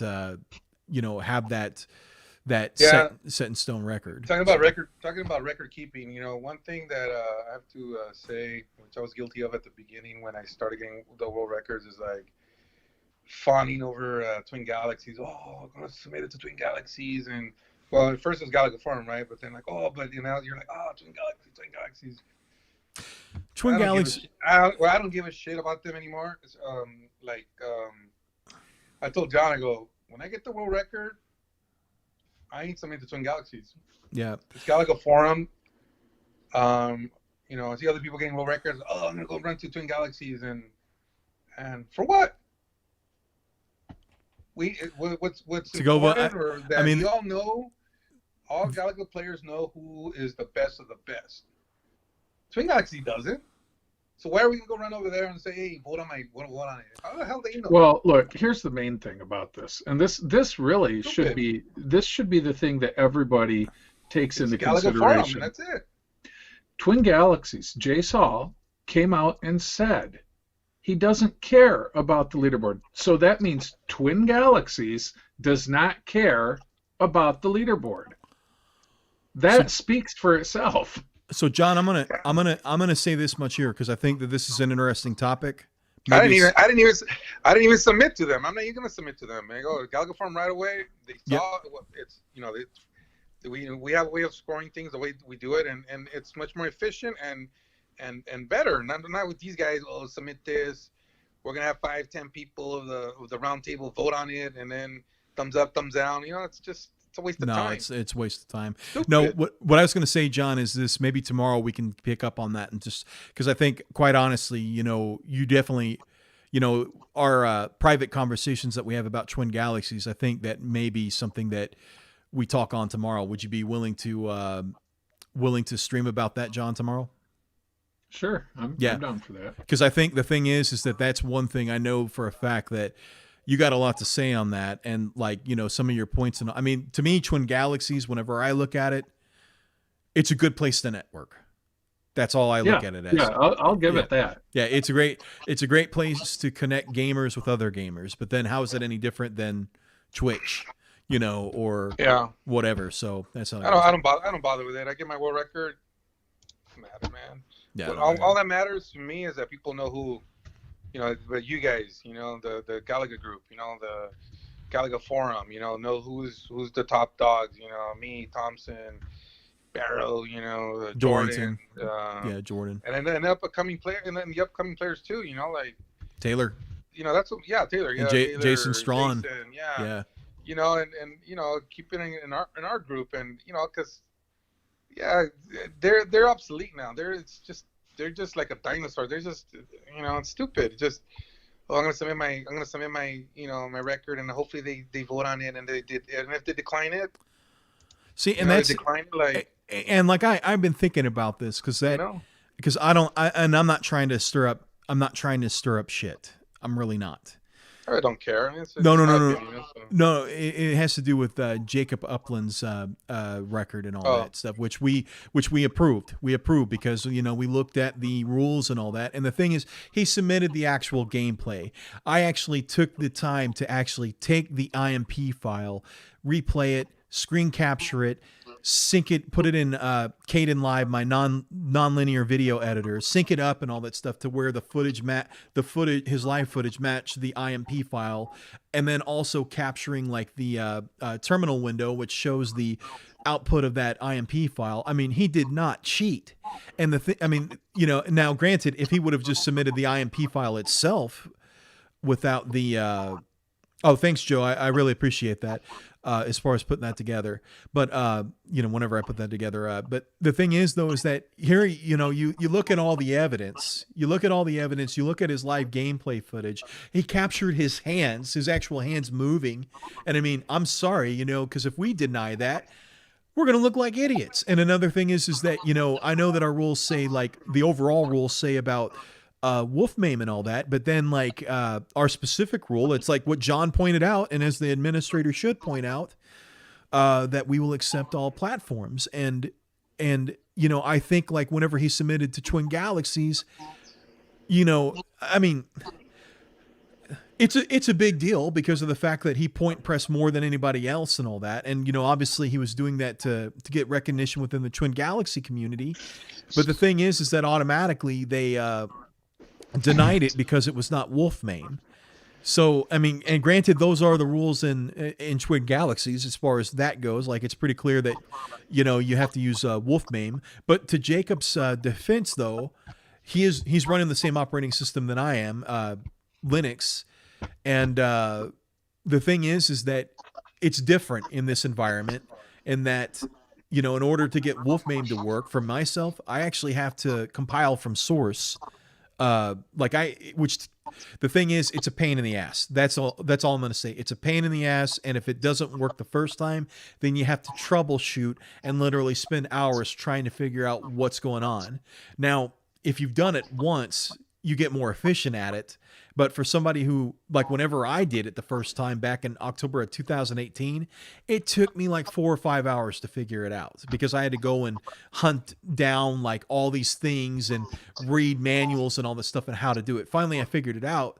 set in stone record. Talking about record keeping, one thing that I have to say, which I was guilty of at the beginning when I started getting the world records, is fawning over Twin Galaxies. Oh, I'm gonna submit it to Twin Galaxies, and well, at first it was Galaga Forum, right? But then but you're Twin Galaxies. Twin Galaxies. I don't give a shit about them anymore. I told John, I go, when I get the world record, I ain't submitting to Twin Galaxies. Yeah. It's Galaga Forum. I see other people getting world records. Oh, I'm gonna go run to Twin Galaxies, and for what? What's to go? We all know, all Galaga players know who is the best of the best. Twin Galaxy doesn't. So why are we gonna go run over there and say, "Hey, vote on it"? How the hell do you know? Well, look, here's the main thing about this, and this really should be the thing that everybody takes into consideration. That's it. Twin Galaxies. Jay Saul came out and said he doesn't care about the leaderboard. So that means Twin Galaxies does not care about the leaderboard. That speaks for itself. So John, I'm gonna say this much here, because I think that this is an interesting topic. I didn't even submit to them. I'm not even gonna submit to them. I go Galaga Farm right away. They saw it's we have a way of scoring things the way we do it, and it's much more efficient and better. Not with these guys. Oh, submit this. We're gonna have 5-10 people of the round table vote on it, and then thumbs up, thumbs down. It's just. It's a waste of time. No, it's a waste of time. Stupid. No, what I was going to say, John, is this: maybe tomorrow we can pick up on that, and just because I think, quite honestly, you definitely, our private conversations that we have about Twin Galaxies, I think that may be something that we talk on tomorrow. Would you be willing to stream about that, John, tomorrow? Sure, I'm down for that. Because I think the thing is that that's one thing I know for a fact that you got a lot to say on that, and like some of your points. And I mean, to me, Twin Galaxies, whenever I look at it, it's a good place to network. That's all I look at it as. Yeah, I'll give it that. Yeah, it's a great place to connect gamers with other gamers. But then, how is it any different than Twitch? Or whatever. So that's how I don't bother with it. I get my world record. Doesn't matter, man. Yeah. All that matters to me is that people know who, but you guys, the Galaga group, the Galaga forum, know who's the top dogs. Me, Thompson, Barrow, Jordan. Jordan. And then the upcoming players too. Like Taylor. That's Taylor. Yeah, and Taylor, Jason Strawn. Jason, yeah. And keeping it in our group, and because they're obsolete now. They're just like a dinosaur. They're just it's stupid. Just I'm gonna submit my my record, and hopefully they vote on it, and they did. And if they decline it, see, and that's decline like. And like I've been thinking about this because I'm not trying to stir up shit. I'm really not. I don't care. No. It has to do with Jacob Upland's record and all that stuff, which we approved. We approved because we looked at the rules and all that. And the thing is, he submitted the actual gameplay. I actually took the time to actually take the IMP file, replay it, screen capture it, sync it, put it in Kden Live, my non-linear video editor, sync it up and all that stuff to where his live footage matched the IMP file, and then also capturing like the terminal window, which shows the output of that IMP file. I mean, he did not cheat. And now granted, if he would have just submitted the IMP file itself without the thanks, Joe. I really appreciate that. As far as putting that together, but whenever I put that together, but the thing is though, is that here, you look at all the evidence, you look at his live gameplay footage. He captured his actual hands moving. And I mean, I'm sorry, cause if we deny that, we're going to look like idiots. And another thing is that, I know that our rules say, like the overall rules say about wolf maim and all that, but then like our specific rule, it's like what John pointed out, and as the administrator should point out, that we will accept all platforms. And I think like whenever he submitted to Twin Galaxies, I mean, it's a big deal because of the fact that he point pressed more than anybody else and all that. And, obviously he was doing that to get recognition within the Twin Galaxy community. But the thing is that automatically they denied it because it was not wolf maim. So, I mean, and granted, those are the rules in Twin Galaxies as far as that goes. Like, it's pretty clear that, you have to use wolf maim. But to Jacob's defense, though, he's running the same operating system that I am, Linux. And the thing is that it's different in this environment in that, in order to get wolf maim to work for myself, I actually have to compile from source. Which the thing is, it's a pain in the ass. That's all I'm going to say. It's a pain in the ass. And if it doesn't work the first time, then you have to troubleshoot and literally spend hours trying to figure out what's going on. Now, if you've done it once, you get more efficient at it. But for somebody who, like whenever I did it the first time back in October of 2018, it took me like 4 or 5 hours to figure it out because I had to go and hunt down like all these things and read manuals and all this stuff and how to do it. Finally, I figured it out.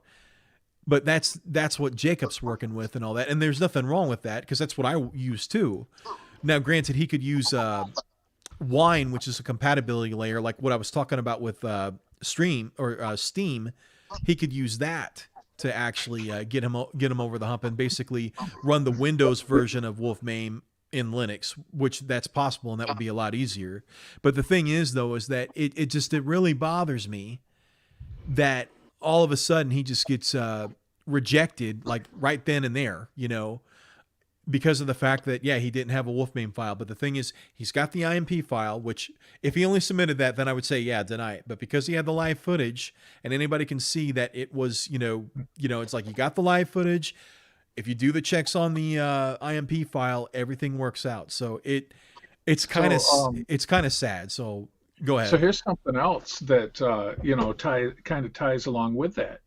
But that's what Jacob's working with and all that. And there's nothing wrong with that because that's what I use too. Now, granted, he could use Wine, which is a compatibility layer, like what I was talking about with Steam. He could use that to actually get him over the hump and basically run the Windows version of wolf maim in Linux, which that's possible, and that would be a lot easier. But the thing is, though, is that it really bothers me that all of a sudden he just gets rejected like right then and there, because of the fact that, he didn't have a wolf maim file. But the thing is, he's got the IMP file, which if he only submitted that, then I would say, deny it. But because he had the live footage and anybody can see that it was, it's like you got the live footage. If you do the checks on the IMP file, everything works out. So it's kind of sad. So Go ahead. So here's something else that kind of ties along with that.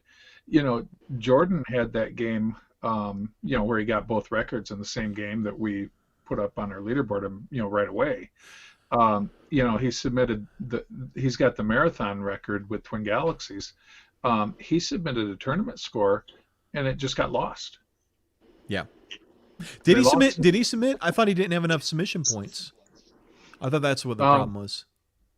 Jordan had that game, where he got both records in the same game that we put up on our leaderboard, right away. He's got the marathon record with Twin Galaxies. He submitted a tournament score, and it just got lost. Yeah. Did he submit? I thought he didn't have enough submission points. I thought that's what the problem was.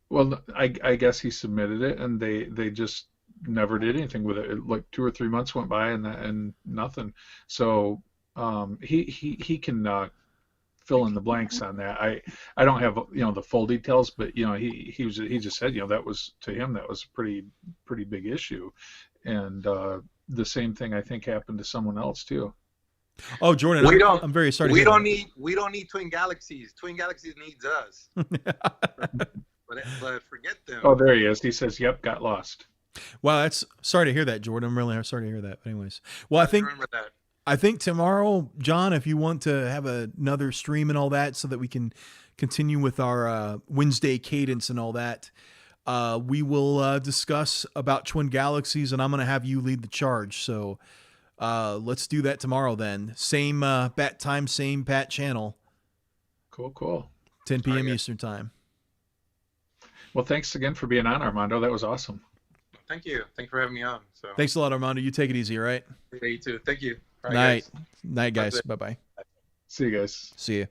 Well, I guess he submitted it, and they just never did anything with it. Like 2 or 3 months went by, and nothing. So he can fill in the blanks on that. I don't have the full details, but he just said that was, to him, that was a pretty big issue, and the same thing I think happened to someone else too. Oh, Jordan, I'm very sorry. We don't need Twin Galaxies. Twin Galaxies needs us. but forget them. Oh, there he is. He says, "Yep, got lost." Wow, that's sorry to hear that, Jordan. I'm really sorry to hear that. But anyways, well, Remember that. I think tomorrow, John, if you want to have another stream and all that, so that we can continue with our Wednesday cadence and all that, we will discuss about Twin Galaxies, and I'm going to have you lead the charge. So let's do that tomorrow then. Same bat time, same Pat channel. Cool. 10 p.m. Eastern time. Well, thanks again for being on, Armando. That was awesome. Thank you. Thanks for having me on. So thanks a lot, Armando. You take it easy, all right? Yeah, you too. Thank you. Night, guys. Bye-bye. See you guys. See you.